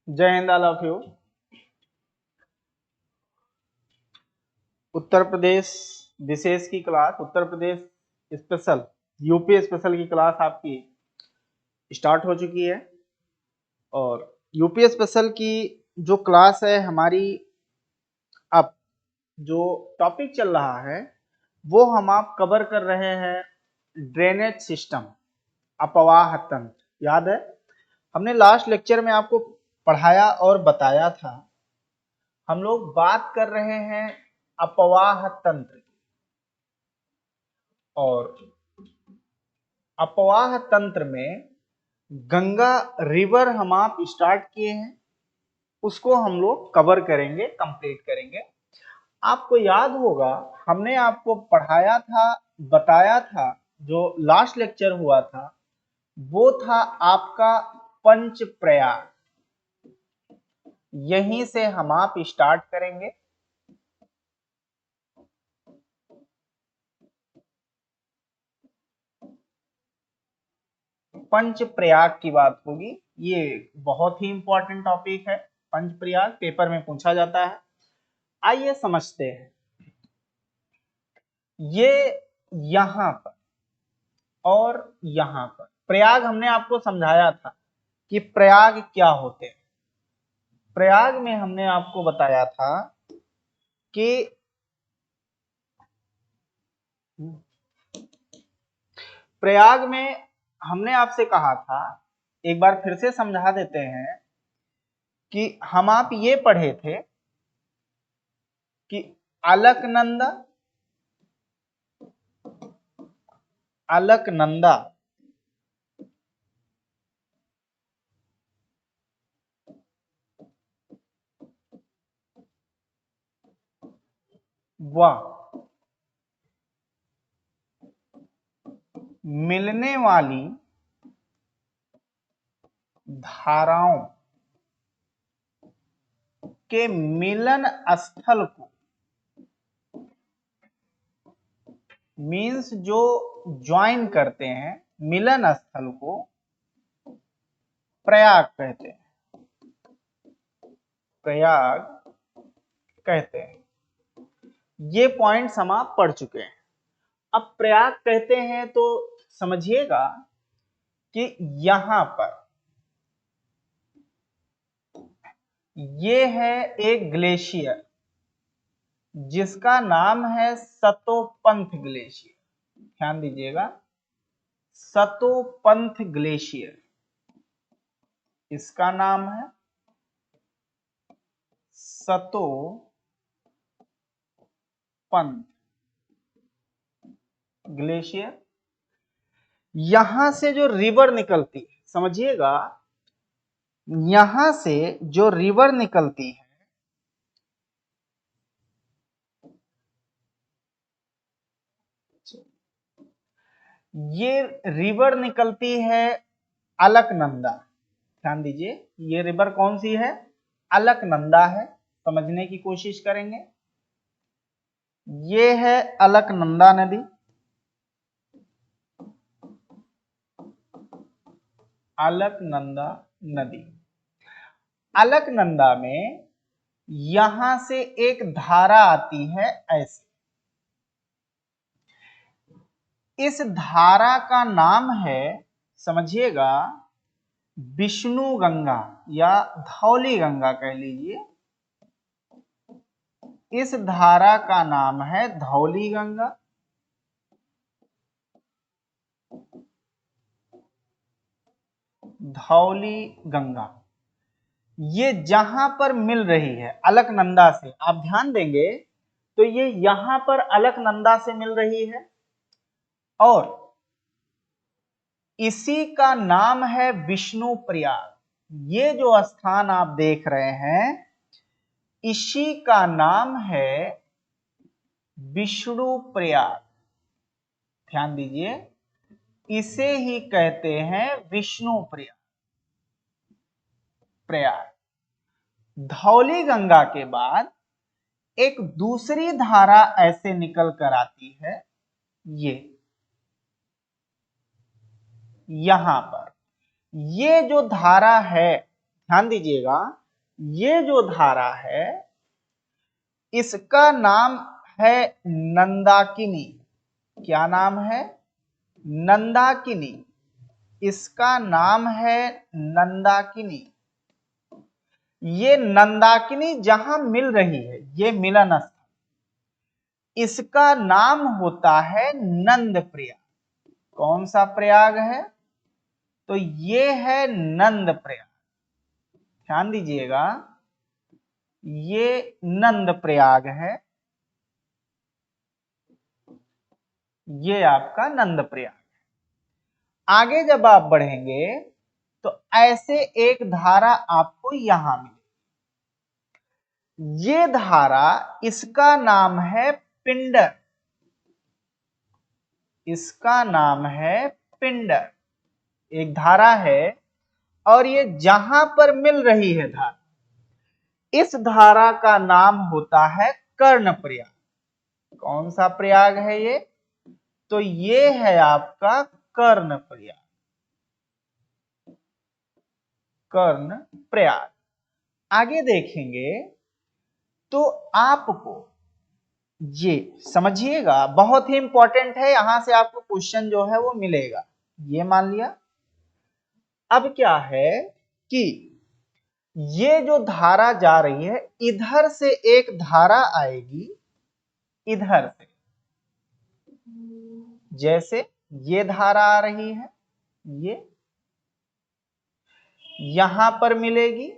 जय Hind all of you. Uttar Pradesh विशेष की class, Uttar Pradesh special, UP special की क्लास आपकी स्टार्ट हो चुकी है। और यूपी स्पेशल की जो क्लास है हमारी, अब जो टॉपिक चल रहा है वो हम आप कवर कर रहे हैं ड्रेनेज सिस्टम, अपवाह तंत्र। याद है हमने लास्ट लेक्चर में आपको पढ़ाया और बताया था, हम लोग बात कर रहे हैं अपवाह तंत्र की। और अपवाह तंत्र में गंगा रिवर हम आप स्टार्ट किए हैं, उसको हम लोग कवर करेंगे, कंप्लीट करेंगे। आपको याद होगा हमने आपको पढ़ाया था, बताया था, जो लास्ट लेक्चर हुआ था वो था आपका पंच प्रयाग। यहीं से हम आप स्टार्ट करेंगे। पंच प्रयाग की बात होगी, ये बहुत ही इंपॉर्टेंट टॉपिक है। पंच प्रयाग पेपर में पूछा जाता है। आइए समझते हैं। ये यहां पर और यहां पर प्रयाग हमने आपको समझाया था कि प्रयाग क्या होते हैं। प्रयाग में हमने आपको बताया था कि प्रयाग में हमने आपसे कहा था, एक बार फिर से समझा देते हैं कि हम आप ये पढ़े थे कि अलकनंदा, अलकनंदा व मिलने वाली धाराओं के मिलन स्थल को, मीन्स जो ज्वाइन करते हैं मिलन स्थल को प्रयाग कहते हैं, प्रयाग कहते हैं। ये पॉइंट्स हम आप पढ़ चुके हैं। अब प्रयाग कहते हैं तो समझिएगा कि यहां पर ये है एक ग्लेशियर जिसका नाम है सतोपंथ ग्लेशियर। ध्यान दीजिएगा, सतोपंथ ग्लेशियर इसका नाम है सतोपंथ ग्लेशियर। यहां से जो रिवर निकलती है, समझिएगा, यहां से जो रिवर निकलती है ये रिवर निकलती है अलकनंदा। ध्यान दीजिए, ये रिवर कौन सी है? अलकनंदा है। समझने की कोशिश करेंगे। ये है अलकनंदा नदी, अलकनंदा नदी। अलकनंदा में यहां से एक धारा आती है ऐसे, इस धारा का नाम है, समझिएगा, विष्णु गंगा या धौली गंगा कह लीजिए। इस धारा का नाम है धौली गंगा। धौली गंगा ये जहां पर मिल रही है अलकनंदा से, आप ध्यान देंगे तो ये यहां पर अलकनंदा से मिल रही है और इसी का नाम है विष्णु प्रयाग। ये जो स्थान आप देख रहे हैं इसी का नाम है विष्णु प्रयाग। ध्यान दीजिए, इसे ही कहते हैं विष्णु प्रयाग। प्रयाग धौली गंगा के बाद एक दूसरी धारा ऐसे निकल कर आती है, यहां पर ये जो धारा है, ध्यान दीजिएगा, ये जो धारा है इसका नाम है नंदाकिनी। क्या नाम है? नंदाकिनी। इसका नाम है नंदाकिनी। ये नंदाकिनी जहां मिल रही है, ये मिलन स्थल, इसका नाम होता है नंद प्रयाग। कौन सा प्रयाग है? तो ये है नंद प्रयाग। ध्यान दीजिएगा, ये नंद प्रयाग है, ये आपका नंद प्रयाग। आगे जब आप बढ़ेंगे तो ऐसे एक धारा आपको यहां मिलेगी। ये धारा, इसका नाम है पिंडर। इसका नाम है पिंडर। एक धारा है और ये जहां पर मिल रही है धारा, इस धारा का नाम होता है कर्ण प्रयाग। कौन सा प्रयाग है ये? तो ये है आपका कर्ण प्रयाग। कर्ण प्रयाग। आगे देखेंगे तो आपको ये समझिएगा, बहुत ही इंपॉर्टेंट है, यहां से आपको क्वेश्चन जो है वो मिलेगा। ये मान लिया। अब क्या है कि ये जो धारा जा रही है, इधर से एक धारा आएगी, इधर से, जैसे ये धारा आ रही है, ये यहां पर मिलेगी।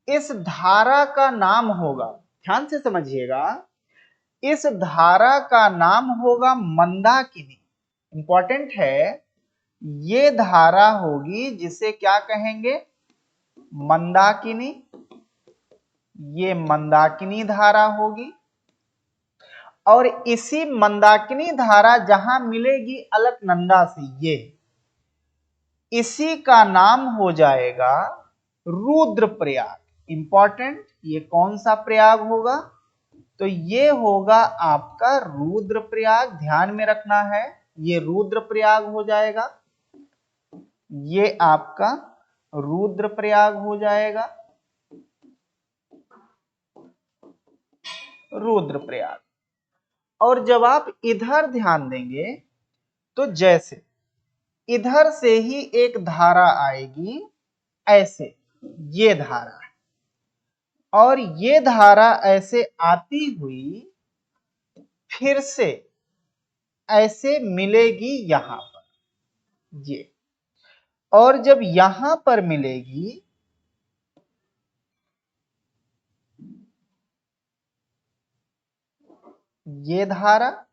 इस धारा का नाम होगा, ध्यान से समझिएगा, इस धारा का नाम होगा मंदाकिनी। इंपॉर्टेंट है, ये धारा होगी जिसे क्या कहेंगे? मंदाकिनी। ये मंदाकिनी धारा होगी और इसी मंदाकिनी धारा जहां मिलेगी अलकनंदा से, ये इसी का नाम हो जाएगा रुद्रप्रयाग। इंपॉर्टेंट, ये कौन सा प्रयाग होगा? तो ये होगा आपका रुद्रप्रयाग। ध्यान में रखना है, ये रुद्रप्रयाग हो जाएगा, ये आपका रुद्रप्रयाग हो जाएगा, रुद्रप्रयाग। और जब आप इधर ध्यान देंगे तो जैसे इधर से ही एक धारा आएगी, ऐसे ये धारा है, और ये धारा ऐसे आती हुई फिर से ऐसे मिलेगी यहां पर, ये, और जब यहां पर मिलेगी ये धारा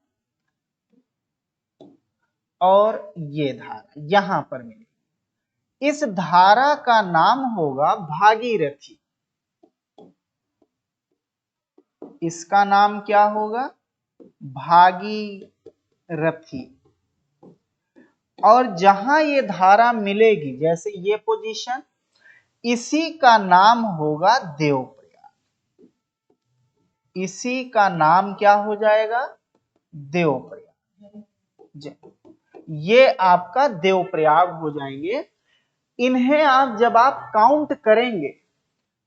और ये धारा यहां पर मिलेगी, इस धारा का नाम होगा भागीरथी। इसका नाम क्या होगा? भागीरथी। और जहां ये धारा मिलेगी, जैसे ये पोजीशन, इसी का नाम होगा देवप्रयाग। इसी का नाम क्या हो जाएगा? देवप्रयाग। ये आपका देवप्रयाग हो जाएंगे। इन्हें आप जब आप काउंट करेंगे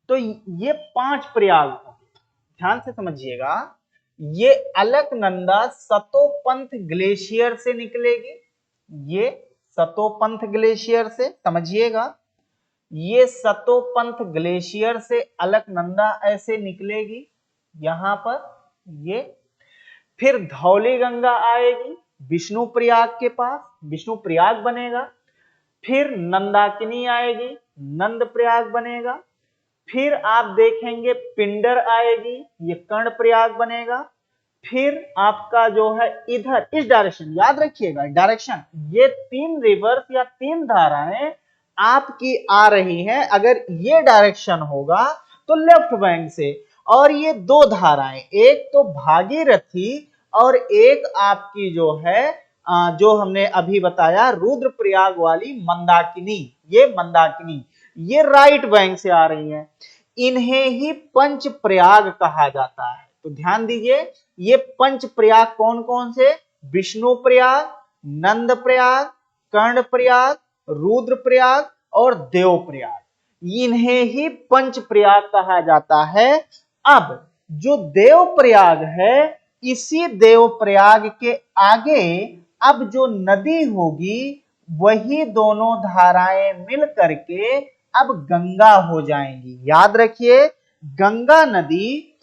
तो ये 5 प्रयाग होंगे। ध्यान से समझिएगा, ये अलकनंदा सतोपंथ ग्लेशियर से निकलेगी, ये सतोपंथ ग्लेशियर से, समझिएगा, ये सतोपंथ ग्लेशियर से अलकनंदा ऐसे निकलेगी यहां पर, ये फिर धौली गंगा आएगी विष्णु प्रयाग के पास, विष्णु प्रयाग बनेगा, फिर नंदाकिनी आएगी, नंद प्रयाग बनेगा, फिर आप देखेंगे पिंडर आएगी, ये कर्ण प्रयाग बनेगा, फिर आपका जो है इधर इस डायरेक्शन, याद रखिएगा डायरेक्शन, ये 3 रिवर्स या 3 धाराएं आपकी आ रही हैं। अगर ये डायरेक्शन होगा तो लेफ्ट बैंक से, और ये 2 धाराएं, एक तो भागीरथी और एक आपकी जो है जो हमने अभी बताया रुद्रप्रयाग वाली मंदाकिनी, ये मंदाकिनी, ये राइट बैंक से आ रही है। इन्हें ही पंच प्रयाग कहा जाता है। तो ध्यान दीजिए, ये पंच प्रयाग कौन कौन से? विष्णु प्रयाग, नंद प्रयाग, कर्णप्रयाग, रुद्रप्रयाग और देवप्रयाग, इन्हें ही पंचप्रयाग कहा जाता है। अब जो देवप्रयाग है, इसी देवप्रयाग के आगे अब जो नदी होगी वही दोनों धाराएं मिल करके अब गंगा हो जाएंगी। याद रखिए, गंगा नदी,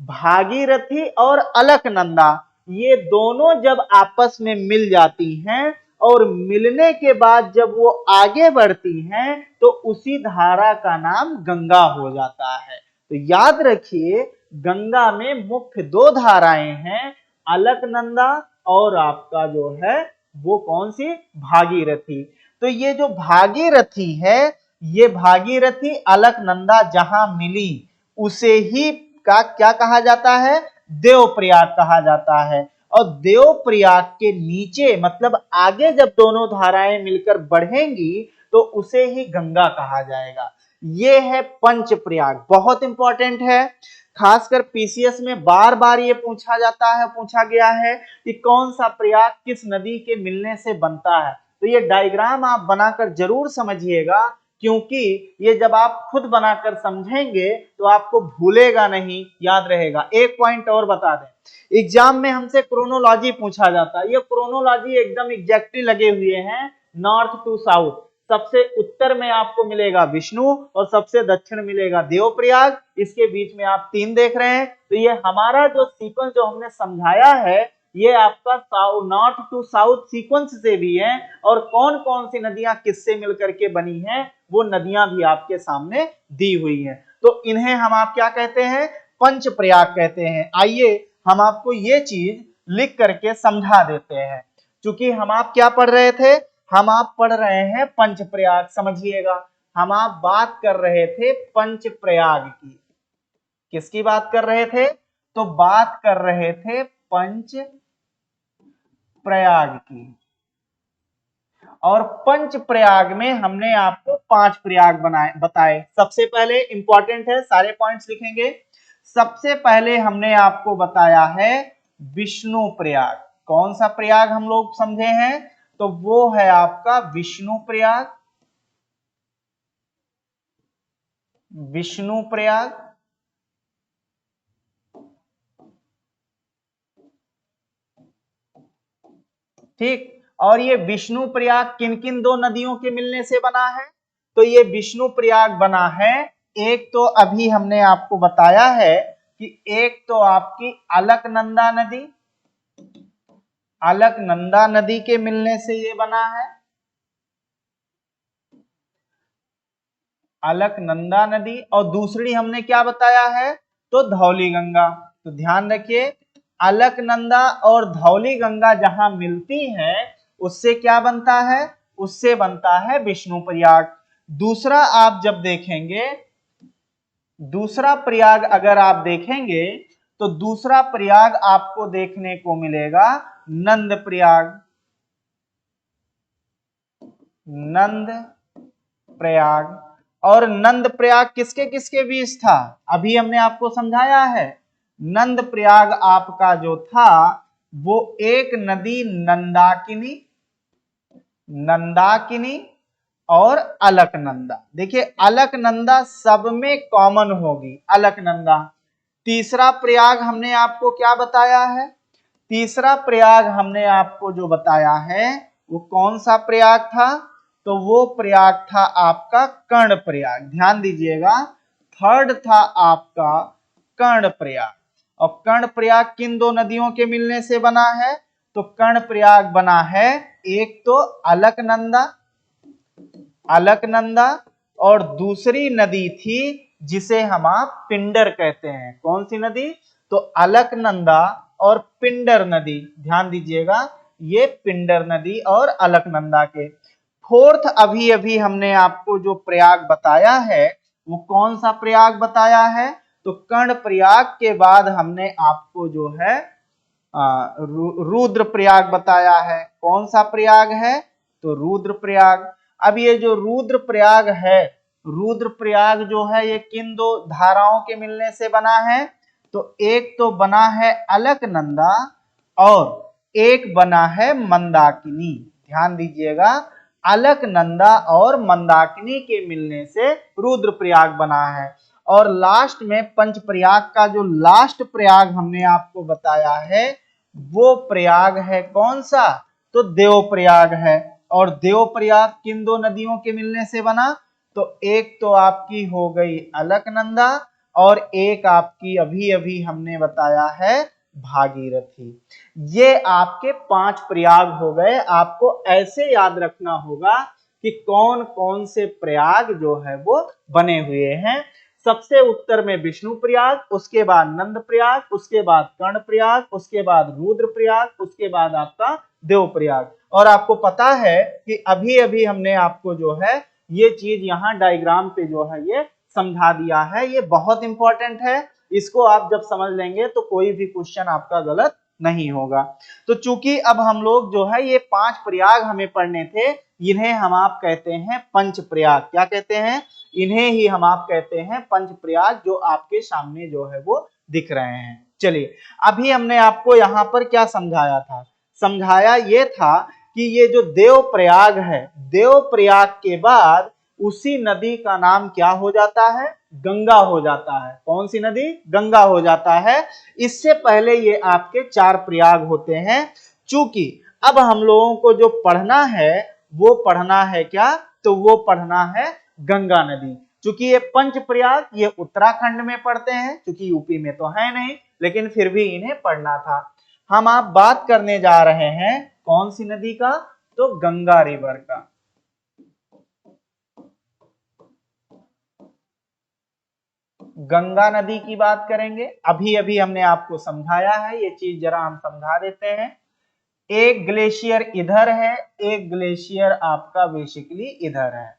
भागीरथी और अलकनंदा, ये दोनों जब आपस में मिल जाती हैं और मिलने के बाद जब वो आगे बढ़ती हैं तो उसी धारा का नाम गंगा हो जाता है। तो याद रखिए, गंगा में मुख्य दो धाराएं हैं, अलकनंदा और आपका जो है वो कौन सी, भागीरथी। तो ये जो भागीरथी है, ये भागीरथी अलकनंदा जहां मिली उसे ही का क्या कहा जाता है, देवप्रयाग कहा जाता है। और देवप्रयाग के नीचे मतलब आगे जब दोनों धाराएं मिलकर बढ़ेंगी तो उसे ही गंगा कहा जाएगा। ये है पंचप्रयाग, बहुत इंपॉर्टेंट है। खासकर पीसीएस में बार बार ये पूछा जाता है, पूछा गया है कि कौन सा प्रयाग किस नदी के मिलने से बनता है। तो ये डायग्राम आप बनाकर जरूर समझिएगा, क्योंकि ये जब आप खुद बनाकर समझेंगे तो आपको भूलेगा नहीं, याद रहेगा। एक पॉइंट और बता दें, एग्जाम में हमसे क्रोनोलॉजी पूछा जाता है। ये क्रोनोलॉजी एकदम एग्जैक्टली लगे हुए हैं, नॉर्थ टू साउथ। सबसे उत्तर में आपको मिलेगा विष्णु और सबसे दक्षिण मिलेगा देवप्रयाग। इसके बीच में आप 3 देख रहे हैं। तो ये हमारा जो सीक्वेंस जो हमने समझाया है, ये आपका नॉर्थ टू साउथ सीक्वेंस से भी है, और कौन कौन सी नदियां किससे मिलकर के बनी हैं वो नदियां भी आपके सामने दी हुई हैं। तो इन्हें हम आप क्या कहते हैं, पंचप्रयाग कहते हैं। आइए हम आपको ये चीज लिख करके समझा देते हैं। क्योंकि हम आप क्या पढ़ रहे थे, हम आप पढ़ रहे हैं पंचप्रयाग। समझिएगा, हम आप बात कर रहे थे पंचप्रयाग की। किसकी बात कर रहे थे, तो बात कर रहे थे पंच प्रयाग की। और पंच प्रयाग में हमने आपको 5 प्रयाग बताए। सबसे पहले इंपॉर्टेंट है, सारे पॉइंट्स लिखेंगे। सबसे पहले हमने आपको बताया है विष्णु प्रयाग। कौन सा प्रयाग हम लोग समझे हैं, तो वो है आपका विष्णु प्रयाग। विष्णु प्रयाग, ठीक। और ये विष्णु प्रयाग किन किन 2 नदियों के मिलने से बना है, तो ये विष्णु प्रयाग बना है, एक तो अभी हमने आपको बताया है कि एक तो आपकी अलकनंदा नदी, अलकनंदा नदी के मिलने से ये बना है, अलकनंदा नदी। और दूसरी हमने क्या बताया है, तो धौली गंगा। तो ध्यान रखिए, अलकनंदा और धौली गंगा जहां मिलती हैं उससे क्या बनता है, उससे बनता है विष्णु प्रयाग। दूसरा आप जब देखेंगे, दूसरा प्रयाग अगर आप देखेंगे तो दूसरा प्रयाग आपको देखने को मिलेगा नंद प्रयाग। नंद प्रयाग। और नंद प्रयाग किसके किसके बीच था, अभी हमने आपको समझाया है। नंद प्रयाग आपका जो था वो एक नदी नंदाकिनी, नंदाकिनी और अलकनंदा। देखिए अलकनंदा सब में कॉमन होगी, अलकनंदा। तीसरा प्रयाग हमने आपको क्या बताया है, तीसरा प्रयाग हमने आपको जो बताया है वो कौन सा प्रयाग था, तो वो प्रयाग था आपका कर्ण प्रयाग। ध्यान दीजिएगा, थर्ड था आपका कर्ण प्रयाग। और कर्ण प्रयाग किन 2 नदियों के मिलने से बना है, तो कर्ण प्रयाग बना है एक तो अलकनंदा, अलकनंदा, और दूसरी नदी थी जिसे हम आप पिंडर कहते हैं। कौन सी नदी, तो अलकनंदा और पिंडर नदी। ध्यान दीजिएगा, ये पिंडर नदी और अलकनंदा के। फोर्थ अभी अभी हमने आपको जो प्रयाग बताया है वो कौन सा प्रयाग बताया है, तो कर्ण प्रयाग के बाद हमने आपको जो है रुद्र प्रयाग बताया है। कौन सा प्रयाग है, तो रुद्र प्रयाग। अब ये जो रुद्र प्रयाग है, रुद्र प्रयाग जो है ये किन 2 धाराओं के मिलने से बना है, तो एक तो बना है अलकनंदा और एक बना है मंदाकिनी। ध्यान दीजिएगा, अलकनंदा और मंदाकिनी के मिलने से रुद्रप्रयाग बना है। और लास्ट में पंचप्रयाग का जो लास्ट प्रयाग हमने आपको बताया है वो प्रयाग है कौन सा, तो देवप्रयाग है। और देवप्रयाग किन दो नदियों के मिलने से बना, तो एक तो आपकी हो गई अलकनंदा और एक आपकी अभी अभी हमने बताया है भागीरथी। ये आपके 5 प्रयाग हो गए। आपको ऐसे याद रखना होगा कि कौन कौन से प्रयाग जो है वो बने हुए हैं। सबसे उत्तर में विष्णु प्रयाग, उसके बाद नंद प्रयाग, उसके बाद कर्ण प्रयाग, उसके बाद रुद्र प्रयाग, उसके बाद आपका देव प्रयाग। और आपको पता है कि अभी अभी हमने आपको जो है ये चीज यहाँ डायग्राम पे जो है ये समझा दिया है। ये बहुत इंपॉर्टेंट है, इसको आप जब समझ लेंगे तो कोई भी क्वेश्चन आपका गलत नहीं होगा। तो चूंकि अब हम लोग जो है ये 5 प्रयाग हमें पढ़ने थे, इन्हें हम आप कहते हैं पंच प्रयाग। क्या कहते हैं, इन्हें ही हम आप कहते हैं पंच प्रयाग, जो आपके सामने जो है वो दिख रहे हैं। चलिए, अभी हमने आपको यहाँ पर क्या समझाया था, समझाया ये था कि ये जो देव प्रयाग है, देव प्रयाग के बाद उसी नदी का नाम क्या हो जाता है, गंगा हो जाता है। कौन सी नदी, गंगा हो जाता है। इससे पहले ये आपके 4 प्रयाग होते हैं। चूंकि अब हम लोगों को जो पढ़ना है वो पढ़ना है क्या, तो वो पढ़ना है गंगा नदी। चूंकि ये पंच प्रयाग ये उत्तराखंड में पढ़ते हैं, क्योंकि यूपी में तो है नहीं, लेकिन फिर भी इन्हें पढ़ना था। हम आप बात करने जा रहे हैं कौन सी नदी का, तो गंगा रिवर का। गंगा नदी की बात करेंगे। अभी अभी हमने आपको समझाया है, ये चीज जरा हम समझा देते हैं। एक ग्लेशियर इधर है, एक ग्लेशियर आपका बेसिकली इधर है।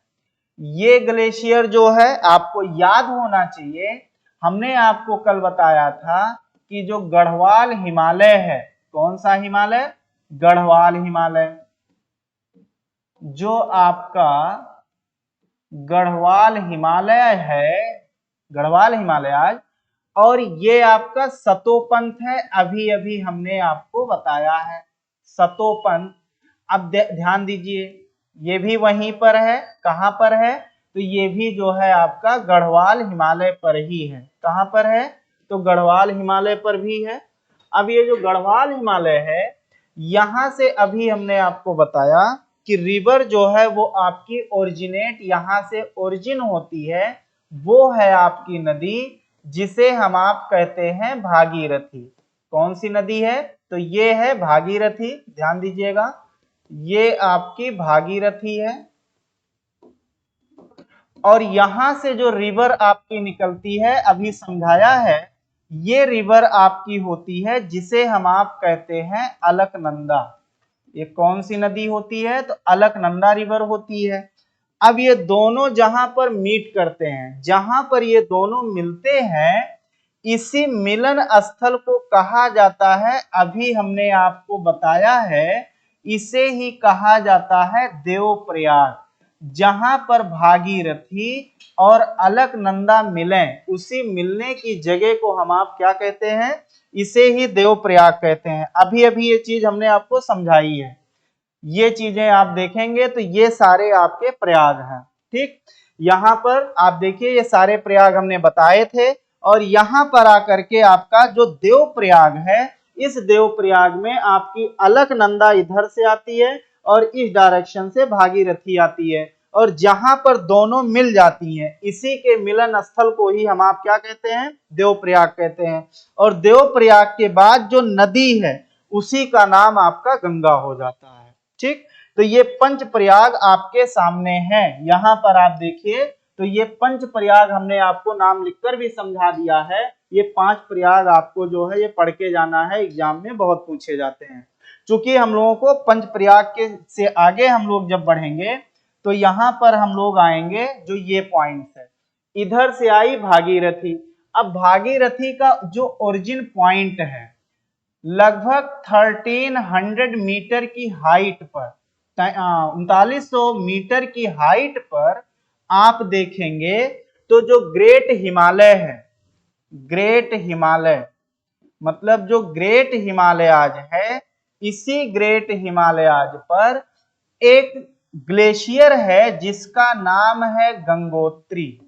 ये ग्लेशियर जो है आपको याद होना चाहिए, हमने आपको कल बताया था कि जो गढ़वाल हिमालय है, कौन सा हिमालय, गढ़वाल हिमालय, जो आपका गढ़वाल हिमालय है, गढ़वाल हिमालय आज, और ये आपका सतोपंथ है। अभी अभी हमने आपको बताया है सतोपंथ। अब ध्यान दीजिए, ये भी वहीं पर है, कहां पर है, तो ये भी जो है आपका गढ़वाल हिमालय पर ही है। कहां पर है, तो गढ़वाल हिमालय पर भी है। अब ये जो गढ़वाल हिमालय है, यहां से अभी हमने आपको बताया कि रिवर जो है वो आपकी ओरिजिनेट यहां से ओरिजिन होती है, वो है आपकी नदी जिसे हम आप कहते हैं भागीरथी। कौन सी नदी है, तो ये है भागीरथी, ध्यान दीजिएगा, ये आपकी भागीरथी है। और यहां से जो रिवर आपकी निकलती है, अभी समझाया है, ये रिवर आपकी होती है जिसे हम आप कहते हैं अलकनंदा। ये कौन सी नदी होती है, तो अलकनंदा रिवर होती है। अब ये दोनों जहां पर मीट करते हैं, जहां पर ये दोनों मिलते हैं, इसी मिलन स्थल को कहा जाता है, अभी हमने आपको बताया है, इसे ही कहा जाता है देवप्रयाग। जहां पर भागीरथी और अलकनंदा मिलें, उसी मिलने की जगह को हम आप क्या कहते हैं, इसे ही देवप्रयाग कहते हैं। अभी अभी ये चीज हमने आपको समझाई है, ये चीजें आप देखेंगे तो ये सारे आपके प्रयाग हैं। ठीक, यहां पर आप देखिए ये सारे प्रयाग हमने बताए थे। और यहां पर आकर के आपका जो देव प्रयाग है, इस देव प्रयाग में आपकी अलकनंदा इधर से आती है और इस डायरेक्शन से भागीरथी आती है। और जहां पर दोनों मिल जाती हैं, इसी के मिलन स्थल को ही हम आप क्या कहते हैं, देव प्रयाग कहते हैं। और देव प्रयाग के बाद जो नदी है उसी का नाम आपका गंगा हो जाता है। ठीक, तो ये पंच प्रयाग आपके सामने हैं। यहां पर आप देखिए, तो ये पंच प्रयाग हमने आपको नाम लिखकर भी समझा दिया है। ये 5 प्रयाग आपको जो है ये पढ़ के जाना है, एग्जाम में बहुत पूछे जाते हैं। चूंकि हम लोगों को पंच प्रयाग के से आगे हम लोग जब बढ़ेंगे तो यहां पर हम लोग आएंगे, जो ये पॉइंट्स है, इधर से आई भागीरथी। अब भागीरथी का जो ओरिजिन पॉइंट है, लगभग 1300 मीटर की हाइट पर, 3900 मीटर की हाइट पर आप देखेंगे तो जो ग्रेट हिमालय है, ग्रेट हिमालय मतलब जो ग्रेट हिमालयाज है, इसी ग्रेट हिमालयाज पर एक ग्लेशियर है जिसका नाम है गंगोत्री,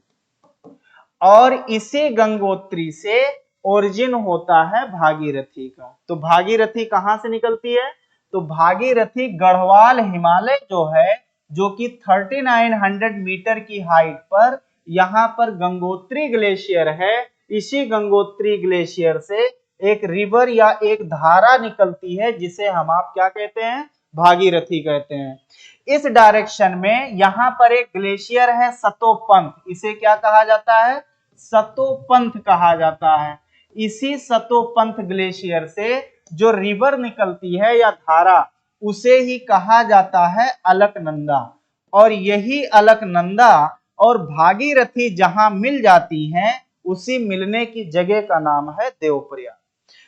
और इसी गंगोत्री से ओरिजिन होता है भागीरथी का। तो भागीरथी कहां से निकलती है? तो भागीरथी गढ़वाल हिमालय जो है, जो कि 3900 मीटर की हाइट पर यहां पर गंगोत्री ग्लेशियर है। इसी गंगोत्री ग्लेशियर से एक रिवर या एक धारा निकलती है जिसे हम आप क्या कहते हैं? भागीरथी कहते हैं। इस डायरेक्शन में यहां पर एक ग्लेशियर है सतोपंथ, इसे क्या कहा जाता है? सतोपंथ कहा जाता है। इसी सतोपंथ ग्लेशियर से जो रिवर निकलती है या धारा, उसे ही कहा जाता है अलकनंदा। और यही अलकनंदा और भागीरथी जहां मिल जाती हैं, उसी मिलने की जगह का नाम है देवप्रयाग।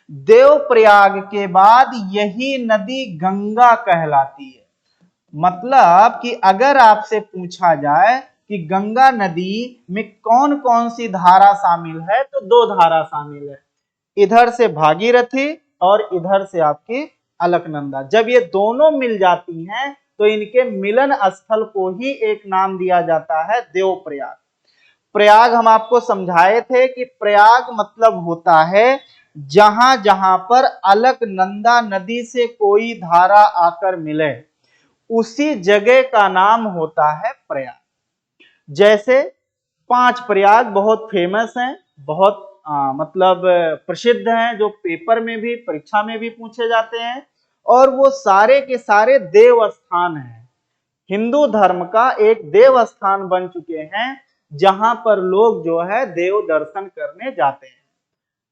देवप्रयाग के बाद यही नदी गंगा कहलाती है। मतलब कि अगर आपसे पूछा जाए कि गंगा नदी में कौन कौन सी धारा शामिल है, तो दो धारा शामिल है, इधर से भागीरथी और इधर से आपकी अलकनंदा। जब ये दोनों मिल जाती हैं तो इनके मिलन स्थल को ही एक नाम दिया जाता है देवप्रयाग। प्रयाग हम आपको समझाए थे कि प्रयाग मतलब होता है जहां जहां पर अलकनंदा नदी से कोई धारा आकर मिले, उसी जगह का नाम होता है प्रयाग। जैसे 5 प्रयाग बहुत फेमस हैं, बहुत मतलब प्रसिद्ध हैं, जो पेपर में भी परीक्षा में भी पूछे जाते हैं, और वो सारे के सारे देव स्थान हैं। हिंदू धर्म का एक देव स्थान बन चुके हैं, जहां पर लोग जो है देव दर्शन करने जाते हैं।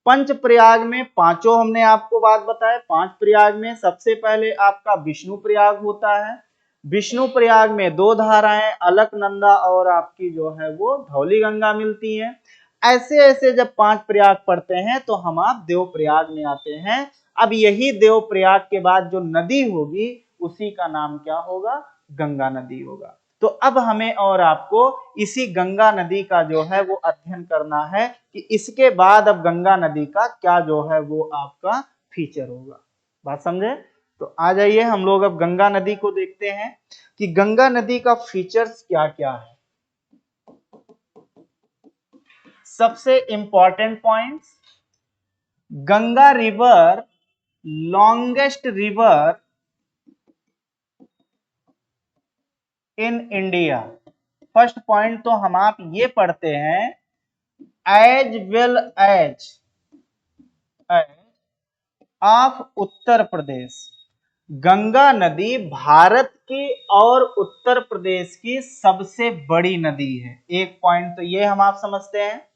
पंच प्रयाग में पांचों हमने आपको बात बताया। 5 प्रयाग में सबसे पहले आपका विष्णु प्रयाग होता है। विष्णु प्रयाग में 2 धाराएं अलकनंदा और आपकी जो है वो धौली गंगा मिलती हैं। ऐसे ऐसे जब 5 प्रयाग पढ़ते हैं तो हम आप देव प्रयाग में आते हैं। अब यही देव प्रयाग के बाद जो नदी होगी, उसी का नाम क्या होगा? गंगा नदी होगा। तो अब हमें और आपको इसी गंगा नदी का जो है वो अध्ययन करना है कि इसके बाद अब गंगा नदी का क्या जो है वो आपका फीचर होगा। बात समझे? तो आ जाइए हम लोग अब गंगा नदी को देखते हैं कि गंगा नदी का फीचर्स क्या क्या है। सबसे important points, Ganga river longest river in India. First point तो हम आप ये पढ़ते हैं, as well as of Uttar Pradesh. Ganga नदी भारत की और उत्तर प्रदेश की सबसे बड़ी नदी है। एक पॉइंट तो ये हम आप समझते हैं।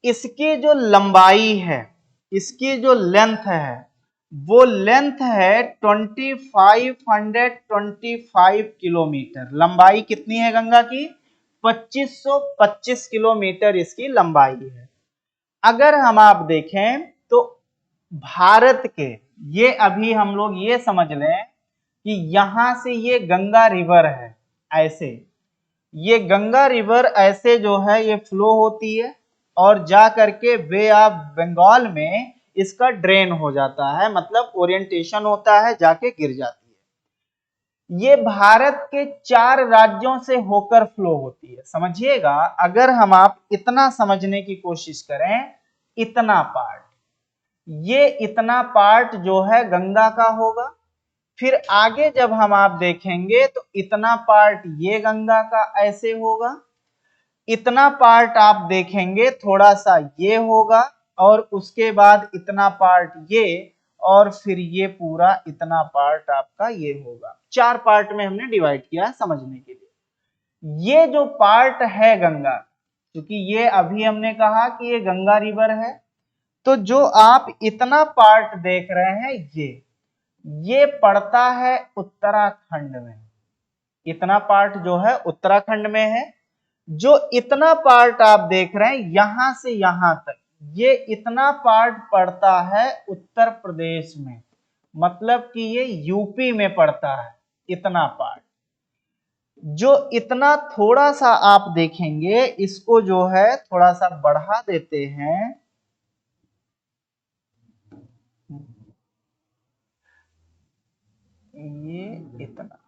इसकी जो लंबाई है, इसकी जो लेंथ है, वो लेंथ है 2525 किलोमीटर। लंबाई कितनी है गंगा की? 2525 किलोमीटर इसकी लंबाई है। अगर हम आप देखें तो भारत के, ये अभी हम लोग ये समझ लें कि यहां से ये गंगा रिवर है, ऐसे ये गंगा रिवर ऐसे जो है ये फ्लो होती है और जा करके बे ऑफ बंगाल में इसका ड्रेन हो जाता है, मतलब ओरिएंटेशन होता है, जाके गिर जाती है। ये भारत के 4 राज्यों से होकर फ्लो होती है। समझिएगा, अगर हम आप इतना समझने की कोशिश करें, इतना पार्ट, ये इतना पार्ट जो है गंगा का होगा। फिर आगे जब हम आप देखेंगे तो इतना पार्ट ये गंगा का ऐसे होगा, इतना पार्ट आप देखेंगे थोड़ा सा ये होगा, और उसके बाद इतना पार्ट ये, और फिर ये पूरा इतना पार्ट आपका ये होगा। 4 पार्ट में हमने डिवाइड किया है समझने के लिए। ये जो पार्ट है गंगा, क्योंकि ये अभी हमने कहा कि ये गंगा रिवर है, तो जो आप इतना पार्ट देख रहे हैं ये पड़ता है उत्तराखंड में। इतना पार्ट जो है उत्तराखंड में है। जो इतना पार्ट आप देख रहे हैं यहां से यहां तक, ये इतना पार्ट पड़ता है उत्तर प्रदेश में, मतलब कि ये यूपी में पड़ता है इतना पार्ट। जो इतना थोड़ा सा आप देखेंगे, इसको जो है थोड़ा सा बढ़ा देते हैं, ये इतना,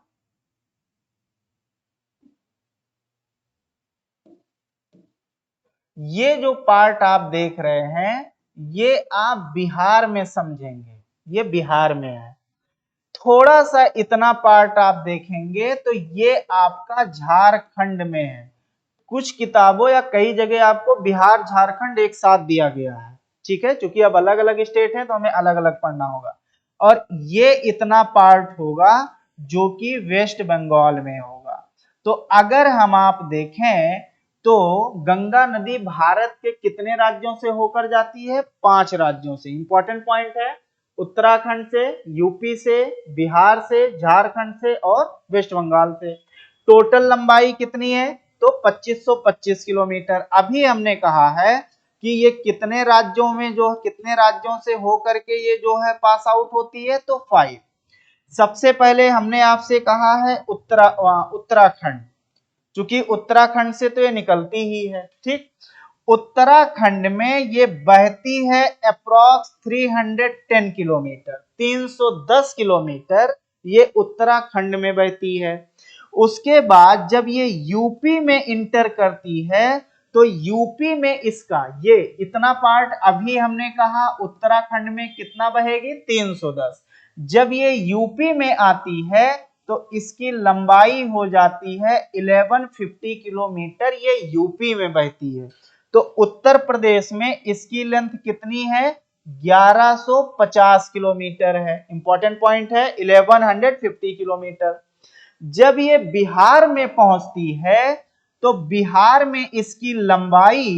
ये जो पार्ट आप देख रहे हैं ये आप बिहार में समझेंगे, ये बिहार में है। थोड़ा सा इतना पार्ट आप देखेंगे तो ये आपका झारखंड में है। कुछ किताबों या कई जगह आपको बिहार झारखंड एक साथ दिया गया है, ठीक है, क्योंकि अब अलग अलग स्टेट है तो हमें अलग अलग पढ़ना होगा। और ये इतना पार्ट होगा जो कि वेस्ट बंगाल में होगा। तो अगर हम आप देखें तो गंगा नदी भारत के कितने राज्यों से होकर जाती है? 5 राज्यों से। इंपॉर्टेंट पॉइंट है, उत्तराखंड से, यूपी से, बिहार से, झारखंड से और वेस्ट बंगाल से। टोटल लंबाई कितनी है? तो 2525 किलोमीटर। अभी हमने कहा है कि ये कितने राज्यों में जो कितने राज्यों से होकर के ये जो है पास आउट होती है? तो 5। सबसे पहले हमने आपसे कहा है उत्तराखंड, क्योंकि उत्तराखंड से तो ये निकलती ही है, ठीक। उत्तराखंड में ये बहती है अप्रॉक्स 310 किलोमीटर, 310 किलोमीटर ये उत्तराखंड में बहती है। उसके बाद जब ये यूपी में इंटर करती है तो यूपी में इसका ये इतना पार्ट अभी हमने कहा उत्तराखंड में कितना बहेगी? 310। जब ये यूपी में आती है तो इसकी लंबाई हो जाती है 1150 किलोमीटर, ये यूपी में बहती है। तो उत्तर प्रदेश में इसकी लेंथ कितनी है? 1150 किलोमीटर है। इंपॉर्टेंट पॉइंट है, 1150 किलोमीटर। जब ये बिहार में पहुंचती है तो बिहार में इसकी लंबाई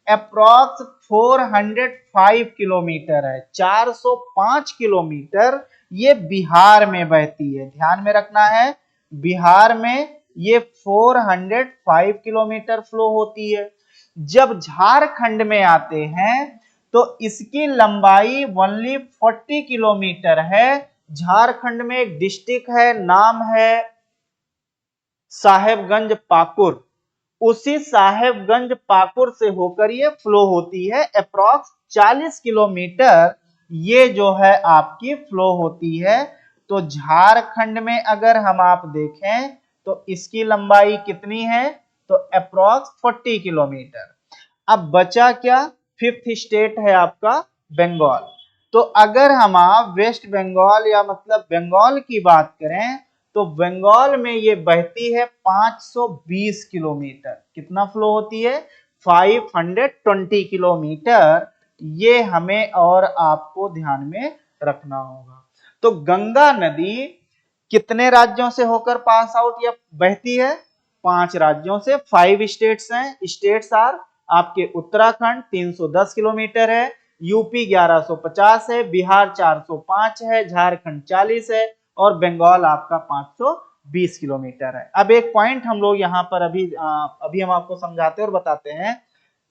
अप्रॉक्स 405 किलोमीटर है, 405 किलोमीटर ये बिहार में बहती है। ध्यान में रखना है, बिहार में ये 405 किलोमीटर फ्लो होती है। जब झारखंड में आते हैं तो इसकी लंबाई ओनली 40 किलोमीटर है। झारखंड में एक डिस्ट्रिक्ट है, नाम है साहेबगंज पाकुर। उसी साहेबगंज पाकुर से होकर ये फ्लो होती है, अप्रॉक्स 40 किलोमीटर ये जो है आपकी फ्लो होती है। तो झारखंड में अगर हम आप देखें तो इसकी लंबाई कितनी है? तो अप्रॉक्स 40 किलोमीटर। अब बचा क्या? 5th स्टेट है आपका बंगाल। तो अगर हम आप वेस्ट बंगाल या मतलब बंगाल की बात करें तो बंगाल में ये बहती है 520 किलोमीटर। कितना फ्लो होती है? 520 किलोमीटर। ये हमें और आपको ध्यान में रखना होगा। तो गंगा नदी कितने राज्यों से होकर पास आउट या बहती है? 5 राज्यों से। 5 स्टेट्स हैं। स्टेट्स आर आपके उत्तराखंड 310 किलोमीटर है, यूपी 1150 है, बिहार 405 है, झारखंड 40 है और बंगाल आपका 520 किलोमीटर है। अब एक पॉइंट हम लोग यहाँ पर अभी हम आपको समझाते और बताते हैं,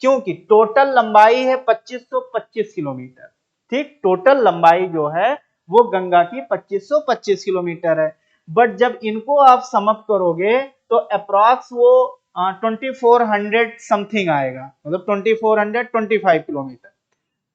क्योंकि टोटल लंबाई है 2525 किलोमीटर, ठीक। टोटल लंबाई जो है वो गंगा की 2525 किलोमीटर है। बट जब इनको आप समअप करोगे तो अप्रॉक्स वो 2400 समथिंग आएगा, मतलब 2425 किलोमीटर,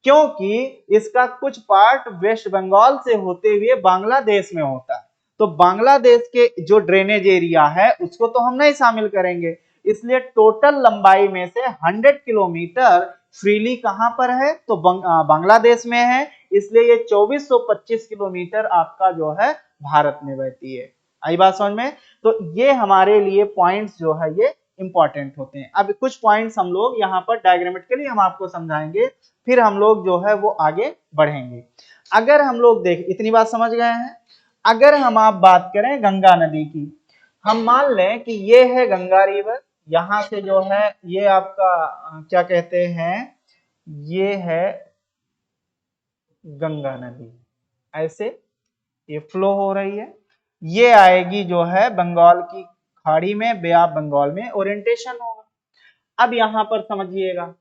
क्योंकि इसका कुछ पार्ट वेस्ट बंगाल से होते हुए बांग्लादेश में होता है। तो बांग्लादेश के जो ड्रेनेज एरिया है उसको तो हम नहीं शामिल करेंगे, इसलिए टोटल लंबाई में से 100 किलोमीटर फ्रीली कहां पर है? तो बांग्लादेश में है, इसलिए ये 2425 किलोमीटर आपका जो है भारत में बहती है। आई बात समझ में? तो ये हमारे लिए पॉइंट्स जो है ये इंपॉर्टेंट होते हैं। अब कुछ पॉइंट्स हम लोग यहाँ पर डायग्रामेटिकली हम आपको समझाएंगे, फिर हम लोग जो है वो आगे बढ़ेंगे। अगर हम लोग देख, इतनी बात समझ गए हैं। अगर हम आप बात करें गंगा नदी की, हम मान लें कि ये है गंगा रिवर, यहां से जो है ये आपका क्या कहते हैं, ये है गंगा नदी, ऐसे ये फ्लो हो रही है। ये आएगी जो है बंगाल की खाड़ी में, बे ऑफ बंगाल में ओरिएंटेशन होगा। अब यहां पर समझिएगा,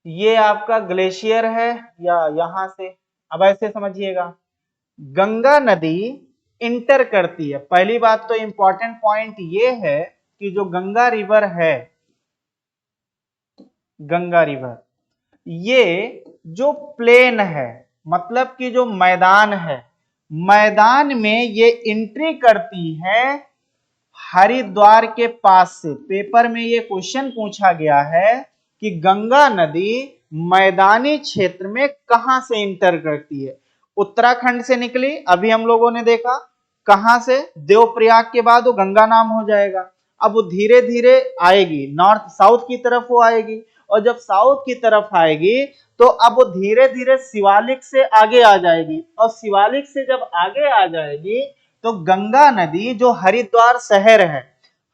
ये आपका ग्लेशियर है या यहां से, अब ऐसे समझिएगा, गंगा नदी इंटर करती है। पहली बात तो इंपॉर्टेंट पॉइंट ये है कि जो गंगा रिवर है, गंगा रिवर ये जो प्लेन है, मतलब कि जो मैदान है, मैदान में ये एंट्री करती है हरिद्वार के पास से। पेपर में ये क्वेश्चन पूछा गया है कि गंगा नदी मैदानी क्षेत्र में कहां से इंटर करती है। उत्तराखंड से निकली, अभी हम लोगों ने देखा, कहां से, देवप्रयाग के बाद वो गंगा नाम हो जाएगा। अब वो धीरे धीरे आएगी, नॉर्थ साउथ की तरफ वो आएगी, और जब साउथ की तरफ आएगी तो अब वो धीरे धीरे शिवालिक से आगे आ जाएगी, और शिवालिक से जब आगे आ जाएगी तो गंगा नदी जो हरिद्वार शहर है,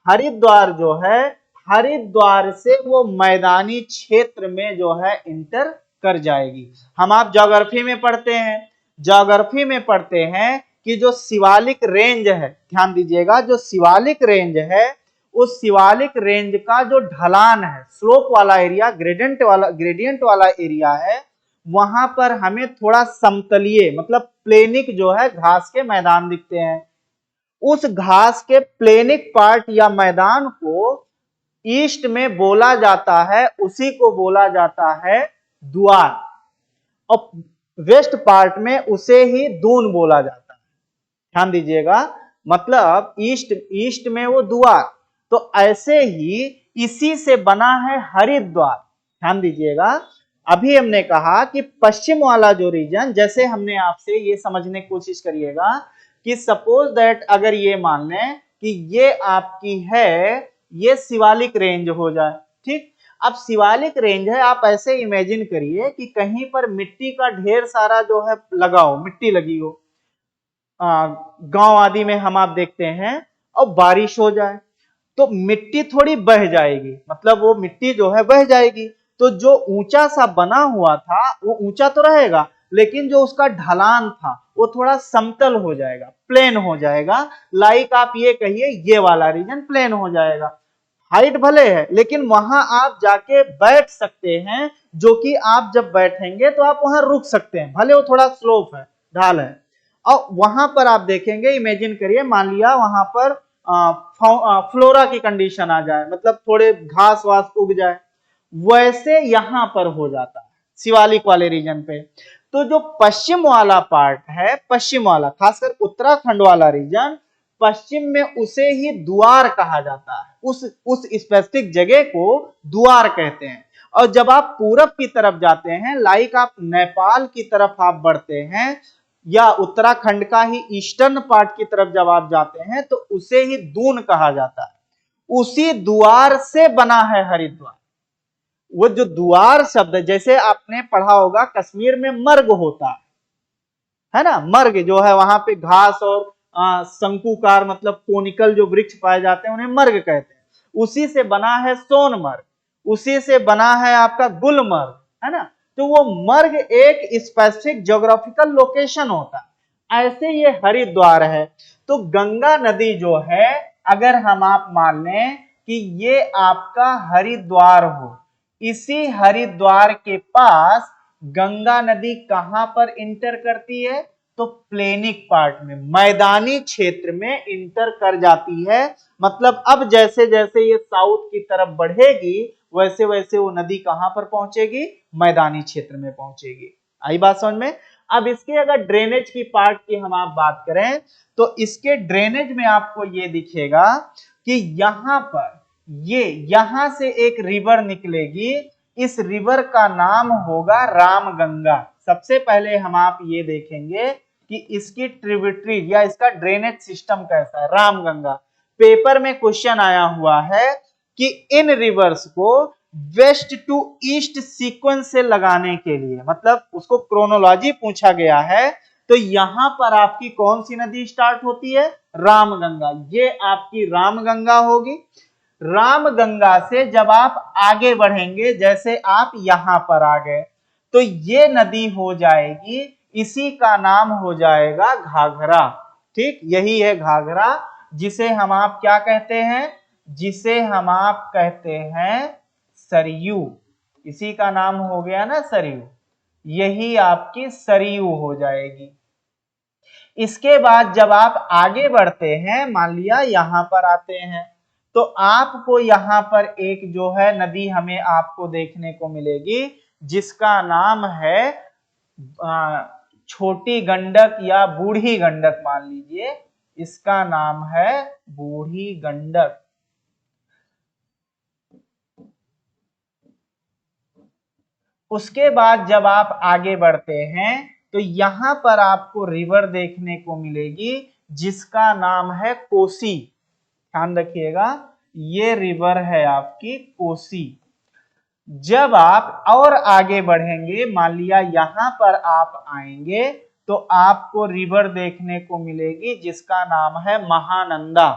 हरिद्वार जो है, हरिद्वार से वो मैदानी क्षेत्र में जो है इंटर कर जाएगी। हम आप ज्योग्राफी में पढ़ते हैं, ज्योग्राफी में पढ़ते हैं कि जो शिवालिक रेंज है, ध्यान दीजिएगा, जो शिवालिक रेंज है, उस शिवालिक रेंज का जो ढलान है, स्लोप वाला एरिया, ग्रेडियंट वाला एरिया है, वहां पर हमें थोड़ा समतलीय मतलब प्लेनिक जो है घास के मैदान दिखते हैं। उस घास के प्लेनिक पार्ट या मैदान को ईस्ट में बोला जाता है, उसी को बोला जाता है द्वार, और वेस्ट पार्ट में उसे ही दून बोला जाता है। ध्यान दीजिएगा, मतलब ईस्ट में वो द्वार, तो ऐसे ही इसी से बना है हरिद्वार। ध्यान दीजिएगा, अभी हमने कहा कि पश्चिम वाला जो रीजन, जैसे हमने आपसे ये समझने की कोशिश करिएगा कि सपोज दैट अगर ये मान लें कि ये आपकी है, ये शिवालिक रेंज हो जाए, ठीक। अब शिवालिक रेंज है, आप ऐसे इमेजिन करिए कि कहीं पर मिट्टी का ढेर सारा जो है लगा हो, मिट्टी लगी हो, गांव आदि में हम आप देखते हैं, और बारिश हो जाए तो मिट्टी थोड़ी बह जाएगी, मतलब वो मिट्टी जो है बह जाएगी, तो जो ऊंचा सा बना हुआ था वो ऊंचा तो रहेगा, लेकिन जो उसका ढलान था वो थोड़ा समतल हो जाएगा, प्लेन हो जाएगा। लाइक आप ये कहिए ये वाला रीजन प्लेन हो जाएगा, हाइट भले है लेकिन वहां आप जाके बैठ सकते हैं, जो कि आप जब बैठेंगे तो आप वहां रुक सकते हैं, भले वो थोड़ा स्लोप है, ढाल है। और वहां पर आप देखेंगे, इमेजिन करिए, मान लिया वहां पर फ्लोरा की कंडीशन आ जाए, मतलब थोड़े घास वास उग जाए, वैसे यहां पर हो जाता है शिवालिक वाले रीजन पे। तो जो पश्चिम वाला पार्ट है, पश्चिम वाला खासकर उत्तराखंड वाला रीजन, पश्चिम में उसे ही द्वार कहा जाता है, उस स्पेसिफिक जगह को द्वार कहते हैं। और जब आप पूरब की तरफ जाते हैं, लाइक आप नेपाल की तरफ आप बढ़ते हैं, या उत्तराखंड का ही ईस्टर्न पार्ट की तरफ जब आप जाते हैं, तो उसे ही दून कहा जाता है। उसी द्वार से बना है हरिद्वार। वो जो द्वार शब्द, जैसे आपने पढ़ा होगा कश्मीर में मर्ग होता है ना, मर्ग जो है वहां पे घास और शंकुकार मतलब कोनिकल जो वृक्ष पाए जाते हैं उन्हें मर्ग कहते हैं। उसी से बना है सोनमर्ग, उसी से बना है आपका गुलमर्ग, है ना। तो वो मर्ग एक स्पेसिफिक ज्योग्राफिकल लोकेशन होता है, ऐसे ये हरिद्वार है। तो गंगा नदी जो है, अगर हम आप मान लें कि ये आपका हरिद्वार हो, इसी हरिद्वार के पास गंगा नदी कहां पर इंटर करती है, तो प्लेनिक पार्ट में, मैदानी क्षेत्र में इंटर कर जाती है। मतलब अब जैसे जैसे ये साउथ की तरफ बढ़ेगी, वैसे वैसे वो नदी कहां पर पहुंचेगी, मैदानी क्षेत्र में पहुंचेगी। आई बात समझ में। अब इसके अगर ड्रेनेज की पार्ट की हम आप बात करें, तो इसके ड्रेनेज में आपको ये दिखेगा कि यहां पर यहां से एक रिवर निकलेगी, इस रिवर का नाम होगा रामगंगा। सबसे पहले हम आप ये देखेंगे कि इसकी ट्रिब्यूटरी या इसका ड्रेनेज सिस्टम कैसा है, रामगंगा। पेपर में क्वेश्चन आया हुआ है कि इन रिवर्स को वेस्ट टू ईस्ट सीक्वेंस से लगाने के लिए, मतलब उसको क्रोनोलॉजी पूछा गया है, तो यहां पर आपकी कौन सी नदी स्टार्ट होती है, रामगंगा। ये आपकी रामगंगा होगी। रामगंगा से जब आप आगे बढ़ेंगे, जैसे आप यहां पर आ गए, तो ये नदी हो जाएगी, इसी का नाम हो जाएगा घाघरा। ठीक, यही है घाघरा, जिसे हम आप क्या कहते हैं, जिसे हम आप कहते हैं सरयू। इसी का नाम हो गया ना सरयू, यही आपकी सरयू हो जाएगी। इसके बाद जब आप आगे बढ़ते हैं, मान लिया यहां पर आते हैं, तो आपको यहां पर एक जो है नदी हमें आपको देखने को मिलेगी, जिसका नाम है छोटी गंडक या बूढ़ी गंडक मान लीजिए, इसका नाम है बूढ़ी गंडक। उसके बाद जब आप आगे बढ़ते हैं तो यहां पर आपको रिवर देखने को मिलेगी जिसका नाम है कोसी। ध्यान रखिएगा, ये रिवर है आपकी कोसी। जब आप और आगे बढ़ेंगे, मान लिया यहां पर आप आएंगे तो आपको रिवर देखने को मिलेगी जिसका नाम है महानंदा।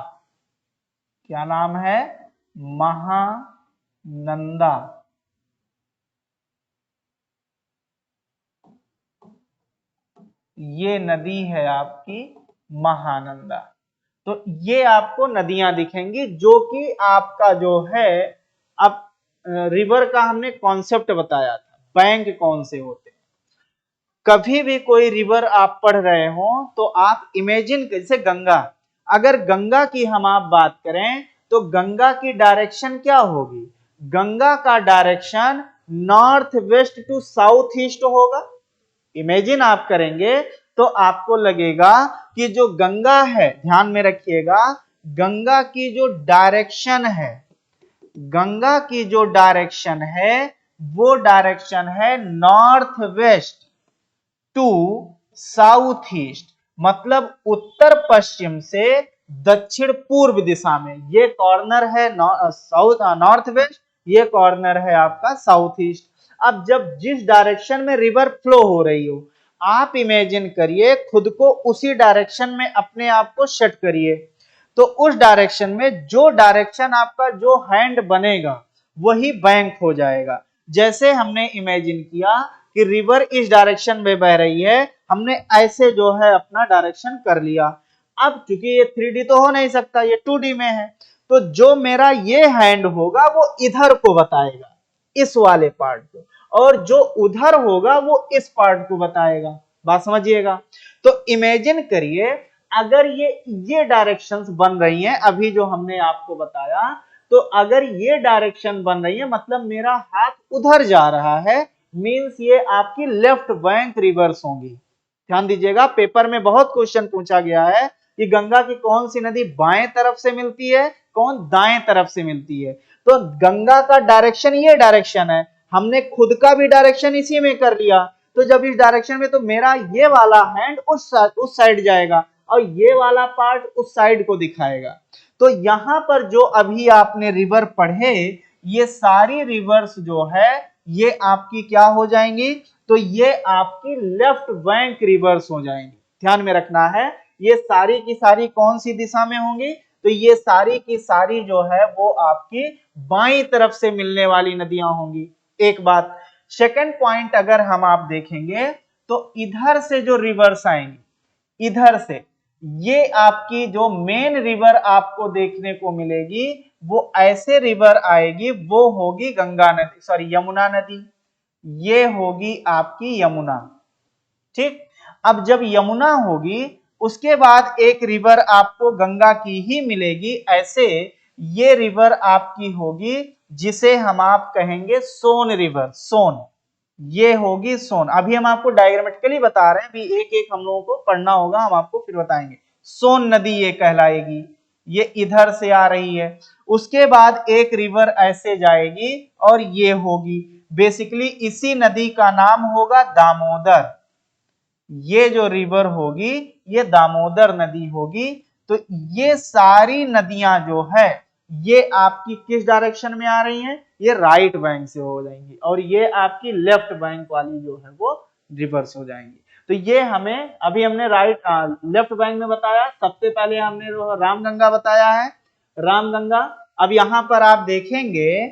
क्या नाम है? महानंदा। ये नदी है आपकी महानंदा। तो ये आपको नदियां दिखेंगी जो कि आपका जो है, अब रिवर का हमने कॉन्सेप्ट बताया था, बैंक कौन से होते हैं। कभी भी कोई रिवर आप पढ़ रहे हो तो आप इमेजिन, जैसे गंगा, अगर गंगा की हम आप बात करें तो गंगा की डायरेक्शन क्या होगी? गंगा का direction north west to south east होगा। इमेजिन आप करेंगे तो आपको लगेगा कि जो गंगा है, ध्यान में रखिएगा, गंगा की जो डायरेक्शन है, गंगा की जो डायरेक्शन है वो डायरेक्शन है north west to south east, मतलब उत्तर पश्चिम से दक्षिण पूर्व दिशा में। ये कॉर्नर है साउथ नॉर्थ वेस्ट, ये कॉर्नर है आपका साउथ ईस्ट। अब जब जिस डायरेक्शन में रिवर फ्लो हो रही हो, आप इमेजिन करिए खुद को उसी डायरेक्शन में अपने आप को सेट करिए, तो उस डायरेक्शन में जो डायरेक्शन आपका जो हैंड बनेगा वही बैंक हो जाएगा। जैसे हमने इमेजिन किया कि रिवर इस डायरेक्शन में बह रही है, हमने ऐसे जो है अपना डायरेक्शन कर लिया। अब चूंकि ये 3D तो हो नहीं सकता, ये 2D में है, तो जो मेरा ये हैंड होगा वो इधर को बताएगा, इस वाले पार्ट को, और जो उधर होगा वो इस पार्ट को बताएगा। बात समझिएगा। तो इमेजिन करिए अगर ये डायरेक्शंस बन रही हैं अभी जो हमने आपको बताया, तो अगर ये डायरेक्शन बन रही है मतलब मेरा हाथ उधर जा रहा है, मींस ये आपकी लेफ्ट बैंक रिवर्स होंगी। ध्यान दीजिएगा, पेपर में बहुत क्वेश्चन पूछा गया है कि गंगा की कौन सी नदी बाएं तरफ से मिलती है, कौन दाएं तरफ से मिलती है। तो गंगा का डायरेक्शन ये डायरेक्शन है, हमने खुद का भी डायरेक्शन इसी में कर लिया, तो जब इस डायरेक्शन में, तो मेरा ये वाला हैंड उस साइड जाएगा और ये वाला पार्ट उस साइड को दिखाएगा। तो यहां पर जो अभी आपने रिवर पढ़े, ये सारी रिवर्स जो है ये आपकी क्या हो जाएंगी? तो ये आपकी लेफ्ट बैंक रिवर्स हो जाएंगी। ध्यान में रखना है, ये सारी की सारी कौन सी दिशा में होंगी? तो ये सारी की सारी जो है वो आपकी बाईं तरफ से मिलने वाली नदियां होंगी। एक बात। सेकंड पॉइंट अगर हम आप देखेंगे तो इधर से जो रिवर्स आएंगी, इधर से, ये आपकी जो मेन रिवर आपको देखने को मिलेगी वो ऐसे रिवर आएगी, वो होगी गंगा नदी, सॉरी यमुना नदी। ये होगी आपकी यमुना। ठीक। अब जब यमुना होगी उसके बाद एक रिवर आपको गंगा की ही मिलेगी, ऐसे ये रिवर आपकी होगी जिसे हम आप कहेंगे सोन रिवर। सोन, ये होगी सोन। अभी हम आपको डायग्रामेटिकली बता रहे हैं, अभी एक एक हम लोगों को पढ़ना होगा, हम आपको फिर बताएंगे। सोन नदी ये कहलाएगी, ये इधर से आ रही है। उसके बाद एक रिवर ऐसे जाएगी और ये होगी, बेसिकली इसी नदी का नाम होगा दामोदर। ये जो रिवर होगी ये दामोदर नदी होगी। तो ये सारी नदियां जो है ये आपकी किस डायरेक्शन में आ रही हैं? ये राइट बैंक से हो जाएंगी, और ये आपकी लेफ्ट बैंक वाली जो है वो रिवर्स हो जाएंगी। तो ये हमें अभी हमने लेफ्ट बैंक में बताया। सबसे पहले हमने रामगंगा बताया है, रामगंगा। अब यहां पर आप देखेंगे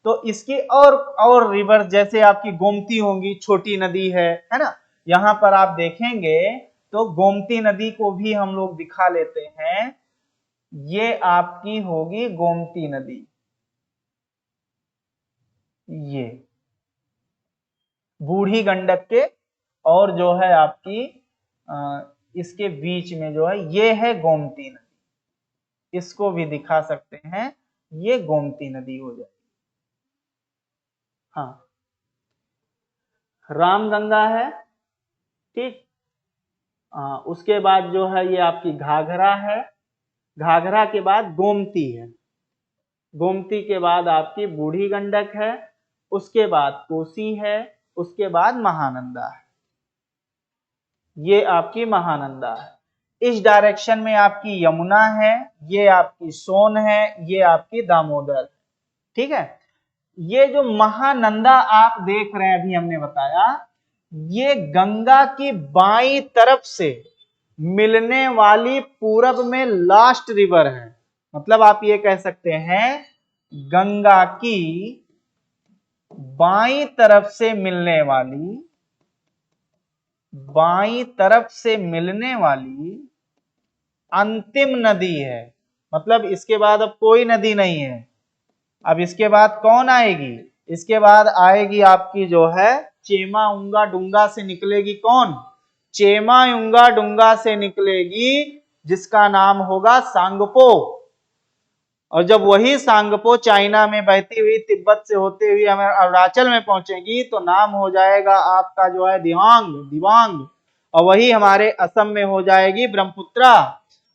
तो इसकी और रिवर जैसे आपकी गोमती होंगी, छोटी नदी है ना। यहां पर आप देखेंगे तो गोमती नदी को भी हम लोग दिखा लेते हैं, ये आपकी होगी गोमती नदी। ये बूढ़ी गंडक के और जो है आपकी इसके बीच में जो है ये है गोमती नदी, इसको भी दिखा सकते हैं, ये गोमती नदी हो जाएगी। हाँ, रामगंगा है, ठीक। उसके बाद जो है ये आपकी घाघरा है, घाघरा के बाद गोमती है, गोमती के बाद आपकी बूढ़ी गंडक है, उसके बाद कोसी है, उसके बाद महानंदा है, ये आपकी महानंदा है। इस डायरेक्शन में आपकी यमुना है, ये आपकी सोन है, ये आपकी दामोदर, ठीक है। ये जो महानंदा आप देख रहे हैं, अभी हमने बताया, ये गंगा की बाईं तरफ से मिलने वाली पूरब में लास्ट रिवर है। मतलब आप ये कह सकते हैं गंगा की बाईं तरफ से मिलने वाली अंतिम नदी है। मतलब इसके बाद अब कोई नदी नहीं है। अब इसके बाद कौन आएगी? इसके बाद आएगी आपकी जो है चेमाउंगा डुंगा से निकलेगी कौन? चेमाउंगा डुंगा से निकलेगी, जिसका नाम होगा सांगपो। और जब वही सांगपो चाइना में बहती हुई तिब्बत से होते हुए हमें अरुणाचल में पहुंचेगी तो नाम हो जाएगा आपका जो है दिवांग। और वही हमारे असम में हो जाएगी ब्रह्मपुत्रा।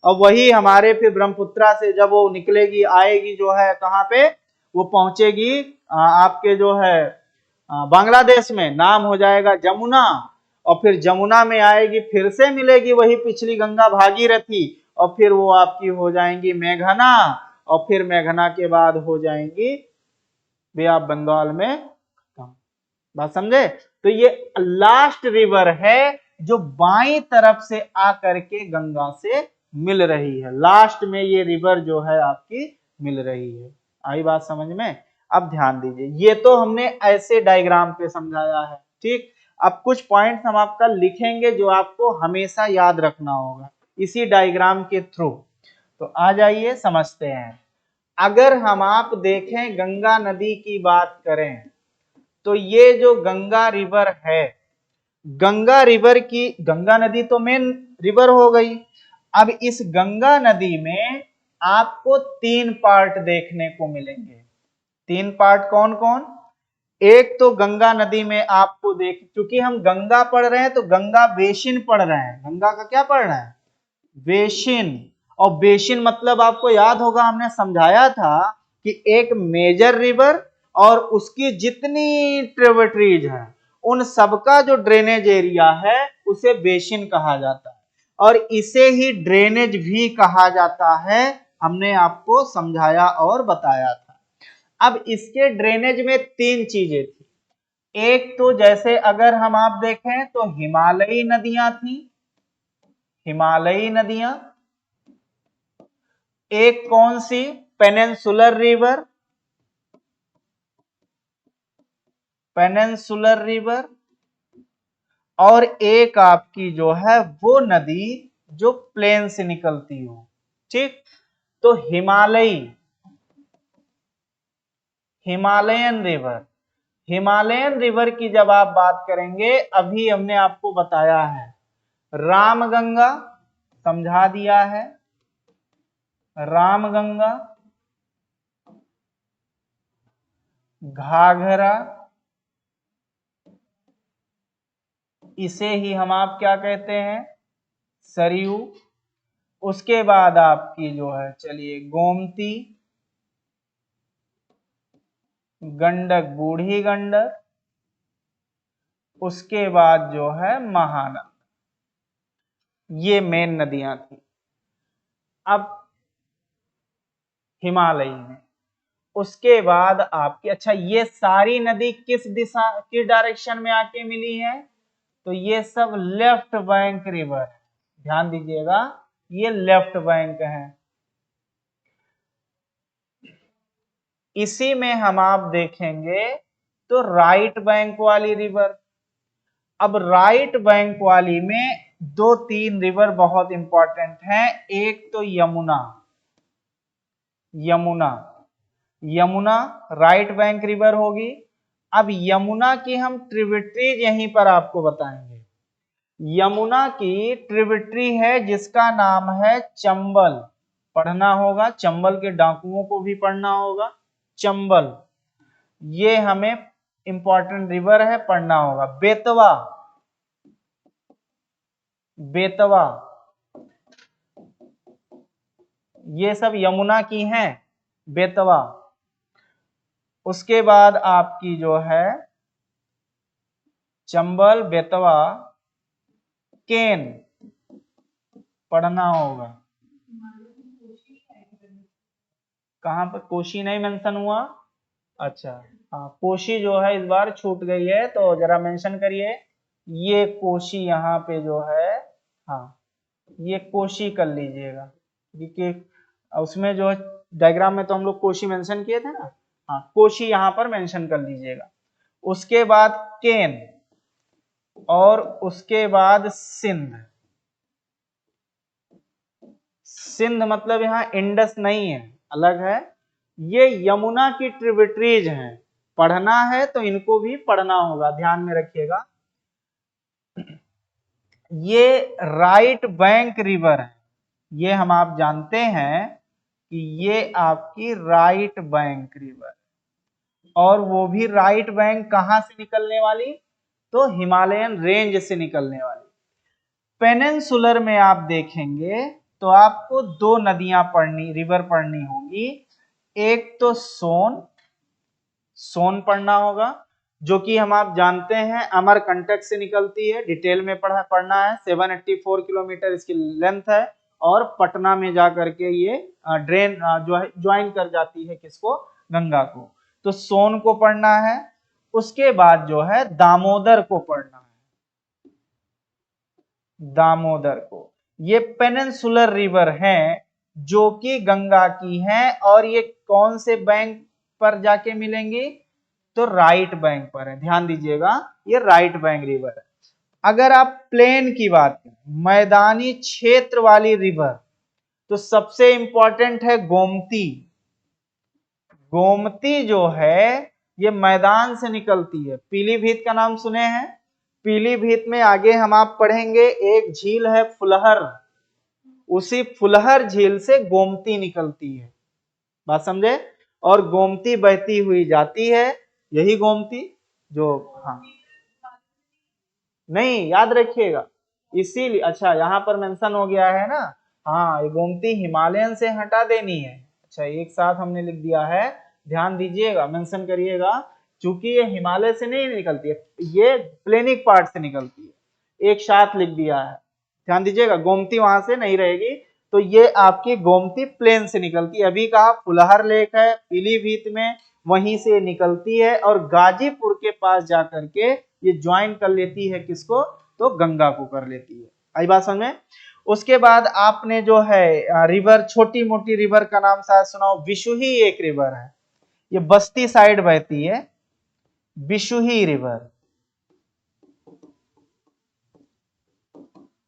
और वही हमारे फिर ब्रह्मपुत्रा से जब वो निकलेगी आएगी जो है कहाँ पे, वो पहुंचेगी आपके जो है बांग्लादेश में, नाम हो जाएगा जमुना। और फिर जमुना में आएगी, फिर से मिलेगी वही पिछली गंगा भागीरथी, और फिर वो आपकी हो जाएंगी मेघना, और फिर मेघना के बाद हो जाएंगी बे ऑफ बंगाल में खत्म। बात समझे? तो ये लास्ट रिवर है जो बाईं तरफ से आकर के गंगा से मिल रही है। लास्ट में ये रिवर जो है आपकी मिल रही है। आई बात समझ में? अब ध्यान दीजिए, ये तो हमने ऐसे डायग्राम पे समझाया है, ठीक। अब कुछ पॉइंट्स हम आपका लिखेंगे जो आपको हमेशा याद रखना होगा इसी डायग्राम के थ्रू। तो आ जाइए समझते हैं। अगर हम आप देखें गंगा नदी की बात करें तो ये जो गंगा रिवर है, गंगा रिवर की, गंगा नदी तो मेन रिवर हो गई। अब इस गंगा नदी में आपको 3 पार्ट देखने को मिलेंगे। 3 पार्ट कौन कौन? एक तो गंगा नदी में आपको चूंकि हम गंगा पढ़ रहे हैं तो गंगा बेसिन पढ़ रहे हैं। गंगा का क्या पढ़ रहे हैं? बेसिन। और बेसिन मतलब आपको याद होगा हमने समझाया था कि एक मेजर रिवर और उसकी जितनी ट्रिब्यूटरीज हैं उन सबका जो ड्रेनेज एरिया है उसे बेसिन कहा जाता है, और इसे ही ड्रेनेज भी कहा जाता है, हमने आपको समझाया और बताया था। अब इसके ड्रेनेज में 3 चीजें थी। एक तो जैसे अगर हम आप देखें तो हिमालयी नदियां थी, हिमालयी नदियां। एक कौन सी? Peninsular river, peninsular river. और एक आपकी जो है वो नदी जो प्लेन से निकलती हो, ठीक। तो हिमालयन रिवर, हिमालयन रिवर की जब आप बात करेंगे, अभी हमने आपको बताया है रामगंगा, समझा दिया है रामगंगा, घाघरा, इसे ही हम आप क्या कहते हैं? सरयू। उसके बाद आपकी जो है चलिए गोमती, गंडक, बूढ़ी गंडक, उसके बाद जो है महानंदा। ये मेन नदियां थी। अब हिमालयी में, उसके बाद आपकी, अच्छा ये सारी नदी किस दिशा, किस डायरेक्शन में आके मिली है? तो ये सब लेफ्ट बैंक रिवर है। ध्यान दीजिएगा, ये लेफ्ट बैंक है। इसी में हम आप देखेंगे तो राइट बैंक वाली रिवर। अब राइट बैंक वाली में 2-3 रिवर बहुत इंपॉर्टेंट हैं। एक तो Yamuna, Yamuna, Yamuna right bank river होगी। अब यमुना की हम ट्रिब्यूटरीज यहीं पर आपको बताएंगे। यमुना की ट्रिब्यूटरी है जिसका नाम है चंबल, पढ़ना होगा, चंबल के डाकुओं को भी पढ़ना होगा। चंबल, ये हमें इंपॉर्टेंट रिवर है, पढ़ना होगा। बेतवा, बेतवा, ये सब यमुना की हैं, बेतवा। उसके बाद आपकी जो है चंबल, बेतवा, केन पढ़ना होगा। कहां पर कोशी नहीं मेंशन हुआ? अच्छा, हाँ कोशी जो है इस बार छूट गई है, तो जरा मेंशन करिए। ये कोशी यहाँ पे जो है, हाँ ये कोशी कर लीजिएगा, क्योंकि उसमें जो है डायग्राम में तो हम लोग कोशी मेंशन किए थे ना। हाँ कोशी यहाँ पर मेंशन कर लीजिएगा। उसके बाद केन, और उसके बाद सिंध। सिंध मतलब यहाँ इंडस नहीं है, अलग है। ये यमुना की ट्रिब्यूटरीज हैं, पढ़ना है तो इनको भी पढ़ना होगा, ध्यान में रखिएगा। ये राइट बैंक रिवर है, ये हम आप जानते हैं कि ये आपकी राइट बैंक रिवर, और वो भी राइट बैंक कहां से निकलने वाली? तो हिमालयन रेंज से निकलने वाली। पेनिनसुलर में आप देखेंगे तो आपको दो नदियां पढ़नी, रिवर पढ़नी होगी। एक तो सोन, सोन पढ़ना होगा, जो कि हम आप जानते हैं अमरकंटक से निकलती है, डिटेल में पढ़ना है। 784 किलोमीटर इसकी लेंथ है, और पटना में जा करके ये ड्रेन जो है ज्वाइन कर जाती है किसको? गंगा को। तो सोन को पढ़ना है। उसके बाद जो है दामोदर को पढ़ना है, दामोदर को। ये पेनिनसुलर रिवर हैं जो कि गंगा की हैं, और ये कौन से बैंक पर जाके मिलेंगी? तो राइट बैंक पर है, ध्यान दीजिएगा, ये राइट बैंक रिवर है। अगर आप प्लेन की बात करें, मैदानी क्षेत्र वाली रिवर, तो सबसे इंपॉर्टेंट है गोमती। गोमती जो है ये मैदान से निकलती है। पीलीभीत का नाम सुने हैं? पीलीभीत में आगे हम आप पढ़ेंगे एक झील है फुलहर, उसी फुलहर झील से गोमती निकलती है, बात समझे? और गोमती बहती हुई जाती है, यही गोमती जो, हाँ नहीं याद रखिएगा, इसीलिए अच्छा यहाँ पर मेंशन हो गया है ना। हाँ ये गोमती हिमालयन से हटा देनी है। अच्छा एक साथ हमने लिख दिया है, ध्यान दीजिएगा, मेंशन करिएगा, क्योंकि ये हिमालय से नहीं निकलती है, ये प्लेनिक पार्ट से निकलती है, एक साथ लिख दिया है, ध्यान दीजिएगा। गोमती वहां से नहीं रहेगी, तो ये आपकी गोमती प्लेन से निकलती है। अभी कहा फुलहर लेक है पीलीभीत में, वहीं से निकलती है, और गाजीपुर के पास जाकर के ये ज्वाइन कर लेती है किसको? तो गंगा को कर लेती है। आई बात समझ में? उसके बाद आपने जो है रिवर, छोटी मोटी रिवर का नाम शायद सुनाओ, बिशुही एक रिवर है, ये बस्ती साइड बहती है, बिशुही रिवर,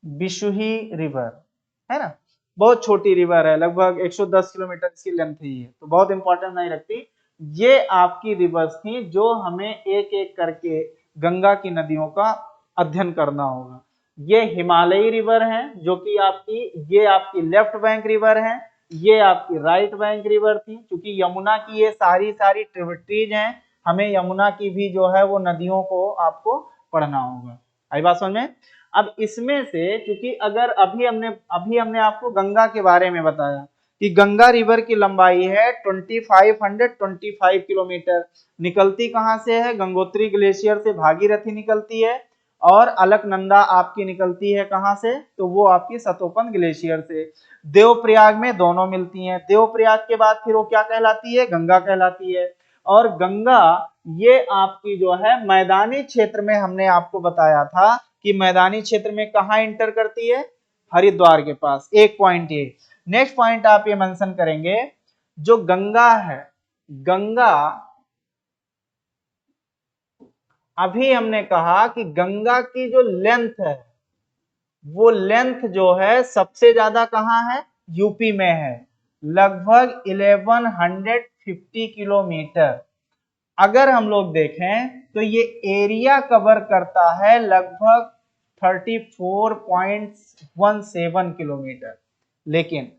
बिशुही रिवर है ना, बहुत छोटी रिवर है, लगभग 110 किलोमीटर इसकी लेंथ ही है, तो बहुत इंपॉर्टेंट नहीं रखती। ये आपकी रिवर्स थी जो हमें एक एक करके गंगा की नदियों का अध्ययन करना होगा। ये हिमालयी रिवर हैं जो कि आपकी, ये आपकी लेफ्ट बैंक रिवर है, ये आपकी राइट बैंक रिवर थी, क्योंकि यमुना की ये सारी ट्रिब्यूटरीज हैं, हमें यमुना की भी जो है वो नदियों को आपको पढ़ना होगा। आई बात समझ में? अब इसमें से, क्योंकि अगर अभी हमने आपको गंगा के बारे में बताया कि गंगा रिवर की लंबाई है 2525 किलोमीटर, निकलती कहां से है? गंगोत्री ग्लेशियर से भागीरथी निकलती है, और अलकनंदा आपकी निकलती है कहां से? तो वो आपकी सतोपन ग्लेशियर से। देवप्रयाग में दोनों मिलती हैं, देवप्रयाग के बाद फिर वो क्या कहलाती है? गंगा कहलाती है। और गंगा ये आपकी जो है मैदानी क्षेत्र में, हमने आपको बताया था कि मैदानी क्षेत्र में कहां इंटर करती है? हरिद्वार के पास। एक पॉइंट ये। नेक्स्ट पॉइंट आप ये मेंशन करेंगे, जो गंगा है, गंगा, अभी हमने कहा कि गंगा की जो लेंथ है, वो लेंथ जो है सबसे ज्यादा कहां है? यूपी में है, लगभग 1150 किलोमीटर। अगर हम लोग देखें तो ये एरिया कवर करता है लगभग 34.17 किलोमीटर, लेकिन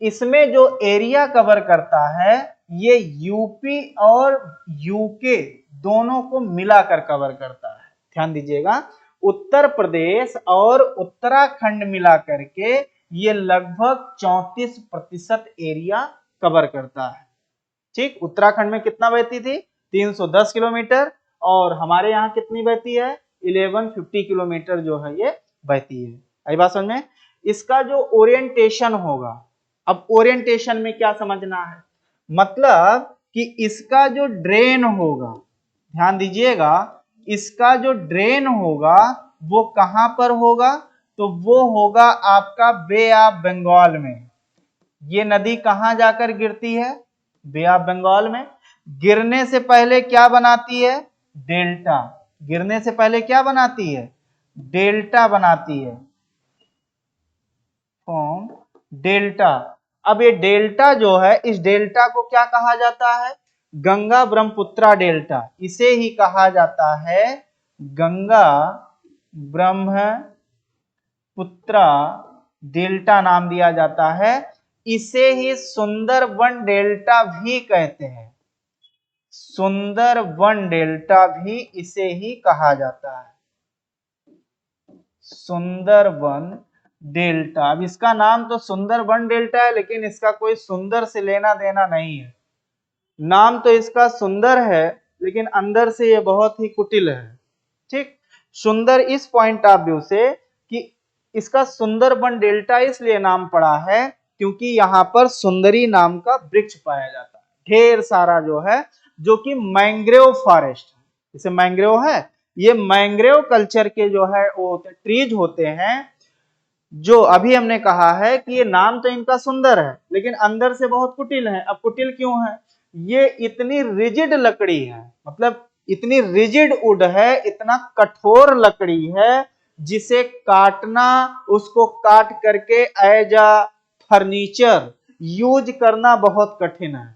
इसमें जो एरिया कवर करता है ये यूपी और यूके दोनों को मिलाकर कवर करता है, ध्यान दीजिएगा। उत्तर प्रदेश और उत्तराखंड मिलाकर के ये लगभग 34% एरिया कवर करता है। ठीक, उत्तराखंड में कितना बहती थी? 310 किलोमीटर, और हमारे यहाँ कितनी बहती है? 1150 किलोमीटर जो है ये बहती है। आई बात समझ में? इसका जो ओरिएंटेशन होगा, अब ओरिएंटेशन में क्या समझना है, मतलब कि इसका जो ड्रेन होगा, ध्यान दीजिएगा, इसका जो ड्रेन होगा वो कहां पर होगा, तो वो होगा आपका बे ऑफ बंगाल में। ये नदी कहां जाकर गिरती है, बे ऑफ बंगाल में। गिरने से पहले क्या बनाती है, डेल्टा। गिरने से पहले क्या बनाती है, डेल्टा बनाती है, फॉर्म डेल्टा। अब ये डेल्टा जो है, इस डेल्टा को क्या कहा जाता है, गंगा ब्रह्मपुत्रा डेल्टा। इसे ही कहा जाता है गंगा ब्रह्मपुत्रा डेल्टा नाम दिया जाता है। इसे ही सुंदरबन डेल्टा भी कहते हैं, सुंदरबन डेल्टा भी इसे ही कहा जाता है, सुंदरबन डेल्टा। अब इसका नाम तो सुंदरबन डेल्टा है, लेकिन इसका कोई सुंदर से लेना देना नहीं है। नाम तो इसका सुंदर है, लेकिन अंदर से ये बहुत ही कुटिल है। ठीक, सुंदर इस पॉइंट ऑफ व्यू से कि इसका सुंदरबन डेल्टा इसलिए नाम पड़ा है क्योंकि यहाँ पर सुंदरी नाम का वृक्ष पाया जाता है, ढेर सारा जो है, जो कि मैंग्रोव फॉरेस्ट है। जैसे मैंग्रोव है, ये मैंग्रोव कल्चर के जो है वो ट्रीज होते हैं, जो अभी हमने कहा है कि ये नाम तो इनका सुंदर है, लेकिन अंदर से बहुत कुटिल है। अब कुटिल क्यों है, ये इतनी रिजिड लकड़ी है, मतलब इतनी रिजिड वुड है, इतना कठोर लकड़ी है, जिसे काटना, उसको काट करके एज अ फर्नीचर यूज करना बहुत कठिन है।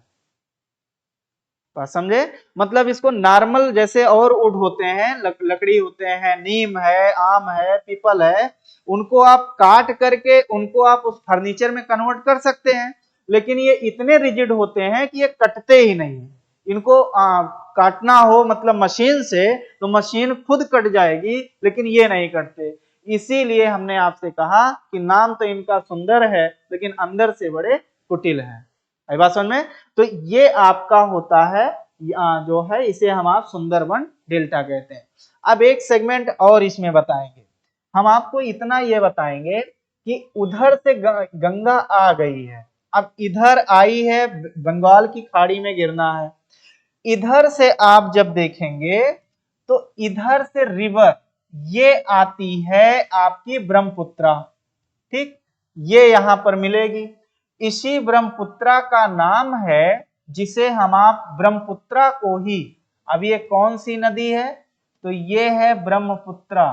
बात समझे? मतलब इसको नॉर्मल जैसे और वुड होते हैं, लकड़ी होते हैं, नीम है, आम है, पीपल है, उनको आप काट करके उनको आप उस फर्नीचर में कन्वर्ट कर सकते हैं, लेकिन ये इतने रिजिड होते हैं कि ये कटते ही नहीं। इनको काटना हो मतलब मशीन से, तो मशीन खुद कट जाएगी, लेकिन ये नहीं कटते। इसीलिए हमने आपसे कहा कि नाम तो इनका सुंदर है, लेकिन अंदर से बड़े कुटिल हैं। आई बात समझ में? तो ये आपका होता है जो है, इसे हम आप सुंदरबन डेल्टा कहते हैं। अब एक सेगमेंट और इसमें बताएंगे, हम आपको इतना ये बताएंगे कि उधर से गंगा आ गई है, अब इधर आई है, बंगाल की खाड़ी में गिरना है। इधर से आप जब देखेंगे तो इधर से रिवर ये आती है आपकी ब्रह्मपुत्रा। ठीक, ये यहां पर मिलेगी। इसी ब्रह्मपुत्रा का नाम है, जिसे हम आप ब्रह्मपुत्रा को ही, अब ये कौन सी नदी है, तो ये है ब्रह्मपुत्रा,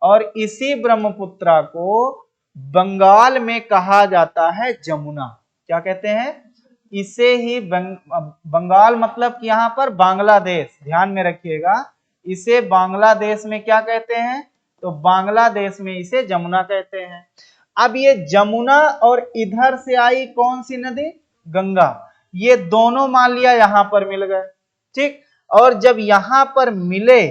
और इसी ब्रह्मपुत्रा को बंगाल में कहा जाता है जमुना। क्या कहते हैं, इसे ही बंगाल मतलब कि यहां पर बांग्लादेश, ध्यान में रखिएगा, इसे बांग्लादेश में क्या कहते हैं, तो बांग्लादेश में इसे जमुना कहते हैं। अब ये जमुना और इधर से आई कौन सी नदी, गंगा, ये दोनों मान लिया यहां पर मिल गए। ठीक, और जब यहां पर मिले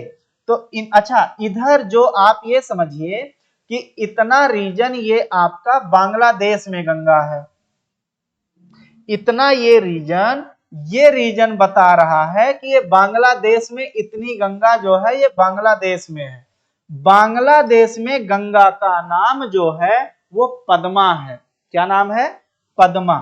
तो अच्छा, इधर जो आप ये समझिए कि इतना रीजन ये आपका बांग्लादेश में गंगा है, इतना ये रीजन बता रहा है कि ये बांग्लादेश में इतनी गंगा जो है ये बांग्लादेश में है। बांग्लादेश में गंगा का नाम जो है वो पद्मा है। क्या नाम है, पद्मा।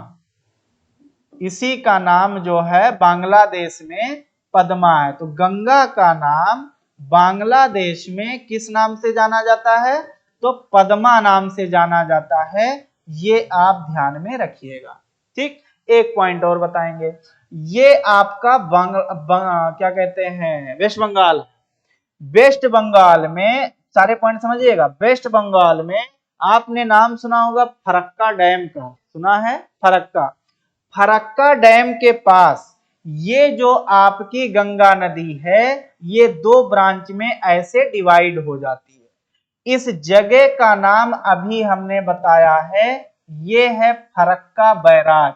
इसी का नाम जो है बांग्लादेश में पद्मा है। तो गंगा का नाम बांग्लादेश में किस नाम से जाना जाता है, तो पद्मा नाम से जाना जाता है। ये आप ध्यान में रखिएगा। ठीक, एक पॉइंट और बताएंगे, ये आपका क्या कहते हैं, वेस्ट बंगाल। वेस्ट बंगाल में सारे पॉइंट समझिएगा। वेस्ट बंगाल में आपने नाम सुना होगा फरक्का डैम का, सुना है, फरक्का। फरक्का डैम के पास ये जो आपकी गंगा नदी है, ये दो ब्रांच में ऐसे डिवाइड हो जाती है। इस जगह का नाम अभी हमने बताया है, ये है फरक्का बैराज,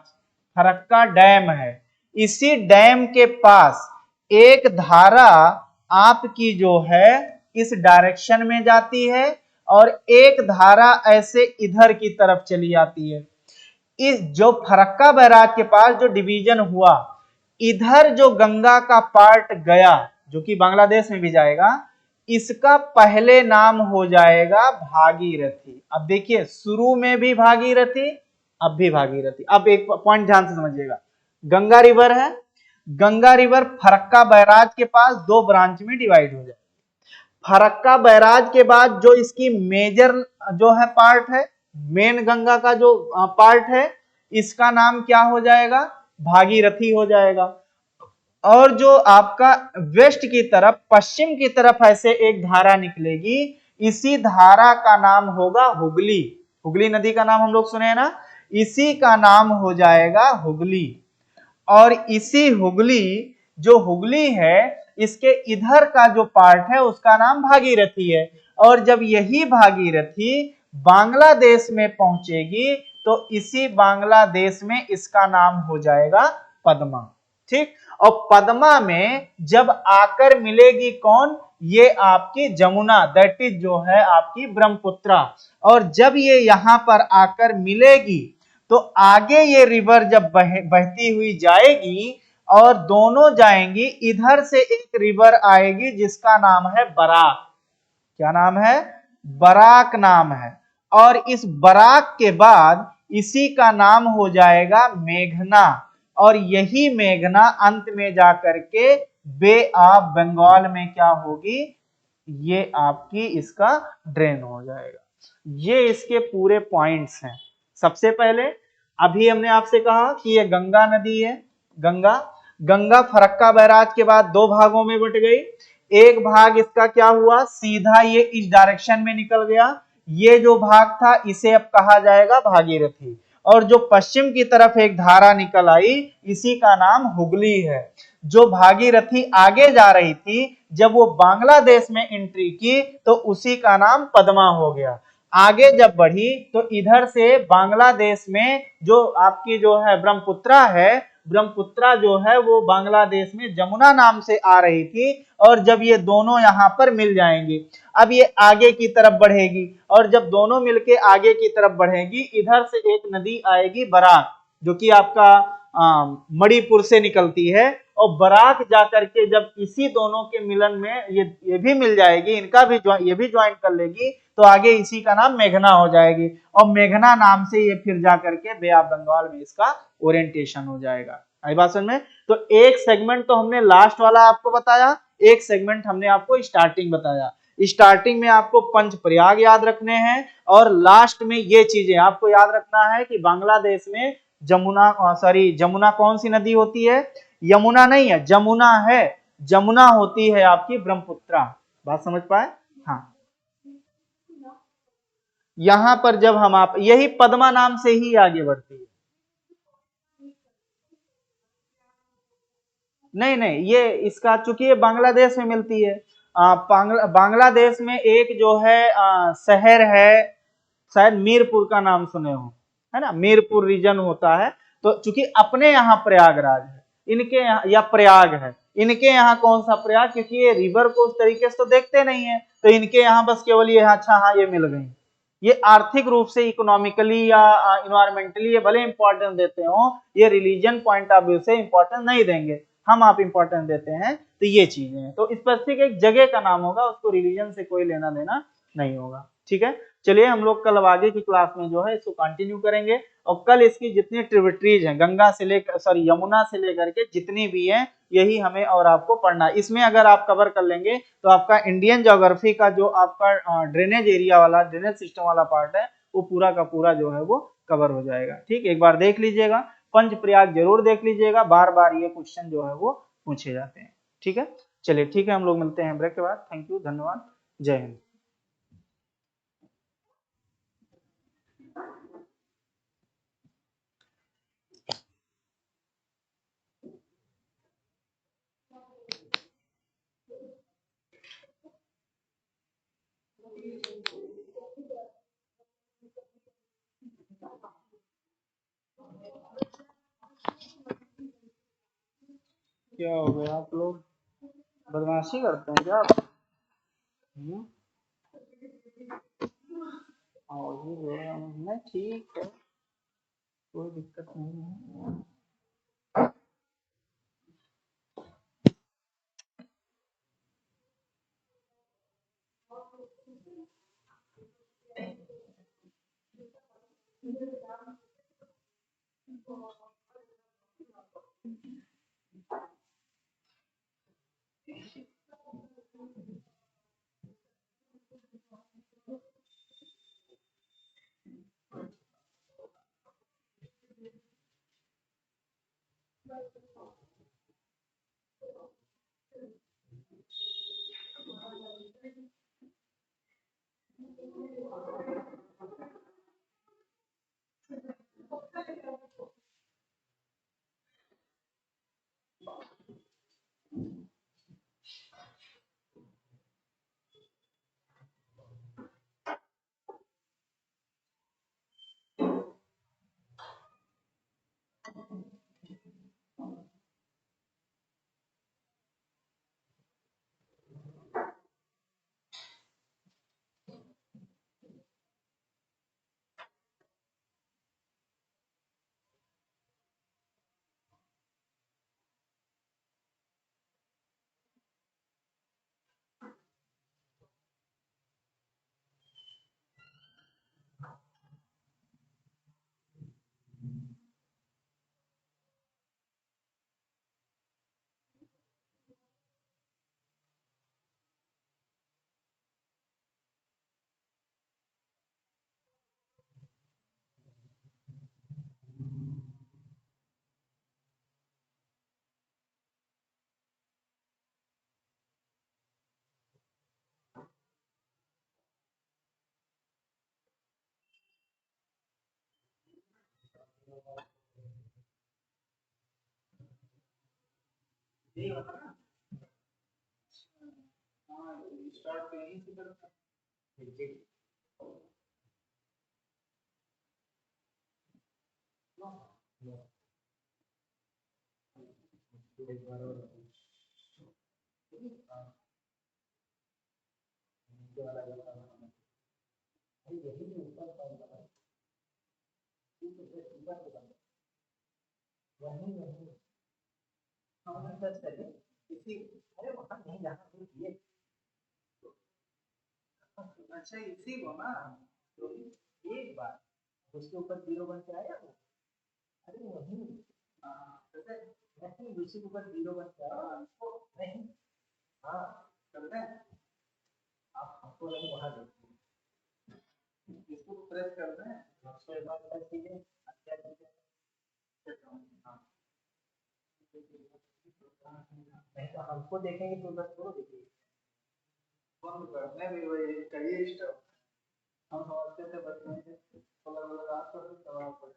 फरक्का डैम है। इसी डैम के पास एक धारा आपकी जो है इस डायरेक्शन में जाती है, और एक धारा ऐसे इधर की तरफ चली आती है। इस जो फरक्का बैराज के पास जो डिवीजन हुआ, इधर जो गंगा का पार्ट गया, जो कि बांग्लादेश में भी जाएगा, इसका पहले नाम हो जाएगा भागीरथी। अब देखिए शुरू में भी भागीरथी, अब भी भागीरथी। अब एक पॉइंट ध्यान से समझिएगा, गंगा रिवर है, गंगा रिवर फरक्का बैराज के पास दो ब्रांच में डिवाइड हो जाए। फरक्का बैराज के बाद जो इसकी मेजर जो है पार्ट है, मेन गंगा का जो पार्ट है, इसका नाम क्या हो जाएगा, भागीरथी हो जाएगा। और जो आपका वेस्ट की तरफ, पश्चिम की तरफ ऐसे एक धारा निकलेगी, इसी धारा का नाम होगा हुगली। हुगली नदी का नाम हम लोग सुने हैं ना, इसी का नाम हो जाएगा हुगली। और इसी हुगली, जो हुगली है, इसके इधर का जो पार्ट है उसका नाम भागीरथी है। और जब यही भागीरथी बांग्लादेश में पहुंचेगी तो इसी बांग्लादेश में इसका नाम हो जाएगा पद्मा। ठीक, और पद्मा में जब आकर मिलेगी कौन, ये आपकी जमुना, दैट इज जो है आपकी ब्रह्मपुत्रा। और जब ये यहां पर आकर मिलेगी तो आगे ये रिवर जब बहती हुई जाएगी और दोनों जाएंगी, इधर से एक रिवर आएगी जिसका नाम है बराक। क्या नाम है, बराक नाम है। और इस बराक के बाद इसी का नाम हो जाएगा मेघना। और यही मेघना अंत में जाकर के बे ऑफ बंगाल में क्या होगी, ये आपकी इसका ड्रेन हो जाएगा। ये इसके पूरे पॉइंट्स हैं। सबसे पहले अभी हमने आपसे कहा कि ये गंगा नदी है, गंगा, गंगा फरक्का बैराज के बाद दो भागों में बट गई। एक भाग इसका क्या हुआ, सीधा ये इस डायरेक्शन में निकल गया, ये जो भाग था इसे अब कहा जाएगा भागीरथी। और जो पश्चिम की तरफ एक धारा निकल आई, इसी का नाम हुगली है। जो भागीरथी आगे जा रही थी, जब वो बांग्लादेश में एंट्री की तो उसी का नाम पद्मा हो गया। आगे जब बढ़ी तो इधर से बांग्लादेश में जो आपकी जो है ब्रह्मपुत्रा है, ब्रह्मपुत्रा जो है वो बांग्लादेश में जमुना नाम से आ रही थी। और जब ये दोनों यहां पर मिल जाएंगी, अब ये आगे की तरफ बढ़ेगी, और जब दोनों मिलके आगे की तरफ बढ़ेगी, इधर से एक नदी आएगी बराक, जो कि आपका मणिपुर से निकलती है। और बराक जाकर के जब इसी दोनों के मिलन में ये भी मिल जाएगी, इनका भी ये भी ज्वाइन कर लेगी, तो आगे इसी का नाम मेघना हो जाएगी। और मेघना नाम से ये फिर जाकर के बे ऑफ बंगाल में इसका ओरिएंटेशन हो जाएगा। आई बात समझ में? तो एक सेगमेंट तो हमने लास्ट वाला आपको बताया, एक सेगमेंट हमने आपको स्टार्टिंग बताया। स्टार्टिंग में आपको पंच प्रयाग याद रखने हैं, और लास्ट में ये चीजें आपको याद रखना है कि बांग्लादेश में जमुना, सॉरी जमुना कौन सी नदी होती है, यमुना नहीं है, जमुना है, जमुना होती है आपकी ब्रह्मपुत्रा। बात समझ पाए? हाँ, यहां पर जब हम आप यही पद्मा नाम से ही आगे बढ़ती है। नहीं नहीं, ये इसका चूंकि ये बांग्लादेश में मिलती है, बांग्लादेश में एक जो है शहर है, शायद मीरपुर का नाम सुने हो, है ना, मीरपुर रीजन होता है। तो चूंकि अपने यहाँ प्रयागराज है, इनके यहाँ या प्रयाग है, इनके यहाँ कौन सा प्रयाग, क्योंकि ये रिवर को उस तरीके से तो देखते नहीं है, तो इनके यहाँ बस केवल ये, अच्छा हाँ ये मिल गई। ये आर्थिक रूप से, इकोनॉमिकली या इन्वायरमेंटली ये भले इंपॉर्टेंस देते हो, ये रिलीजन पॉइंट ऑफ व्यू से इंपॉर्टेंस नहीं देंगे, हम आप इंपॉर्टेंस देते हैं। तो ये चीजें हैं, तो स्पेसिफिक एक जगह का नाम होगा, उसको रिलीजन से कोई लेना देना नहीं होगा। ठीक है, चलिए हम लोग कल अब आगे की क्लास में जो है इसको कंटिन्यू करेंगे। और कल इसकी जितनी ट्रिब्यूटरीज हैं, गंगा से लेकर, सॉरी यमुना से लेकर के जितनी भी हैं, यही हमें और आपको पढ़ना है। इसमें अगर आप कवर कर लेंगे तो आपका इंडियन ज्योग्राफी का जो आपका ड्रेनेज एरिया वाला, ड्रेनेज सिस्टम वाला पार्ट है, वो पूरा का पूरा जो है वो कवर हो जाएगा। ठीक, एक बार देख लीजिएगा, पंच प्रयाग जरूर देख लीजिएगा, बार बार ये क्वेश्चन जो है वो पूछे जाते हैं। ठीक है, चलिए ठीक है, हम लोग मिलते हैं ब्रेक के बाद। थैंक यू, धन्यवाद, जय हिंद। क्या हो गया, आप लोग बदमाशी करते हैं क्या आप? हम्म? और भी नहीं, ठीक है, कोई दिक्कत नहीं है। यही होता ना। हाँ, स्टार्ट तो यहीं से करता है। हमने सर्च करिए इसी। अरे वहाँ नहीं जाना ये। अच्छा इसी को ना, तो एक बार उसके ऊपर 0 बन के आया वो। अरे नहीं, नहीं उसी के ऊपर 0 बन के आया नहीं। हाँ करते हैं, आप हमको नहीं वहाँ देखिए, इसको प्रेस करते हैं, उसको एक बार प्रेस कीजिए। अच्छा हाँ, नहीं तो हमको देखेंगे तो बस वो देखिए। बंद करने भी वही कहिए स्टॉप। हम समझते थे बचपन से, अलग अलग रात को दबाव पड़े।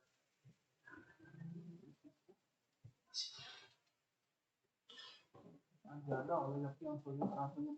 ज्यादा हो गया,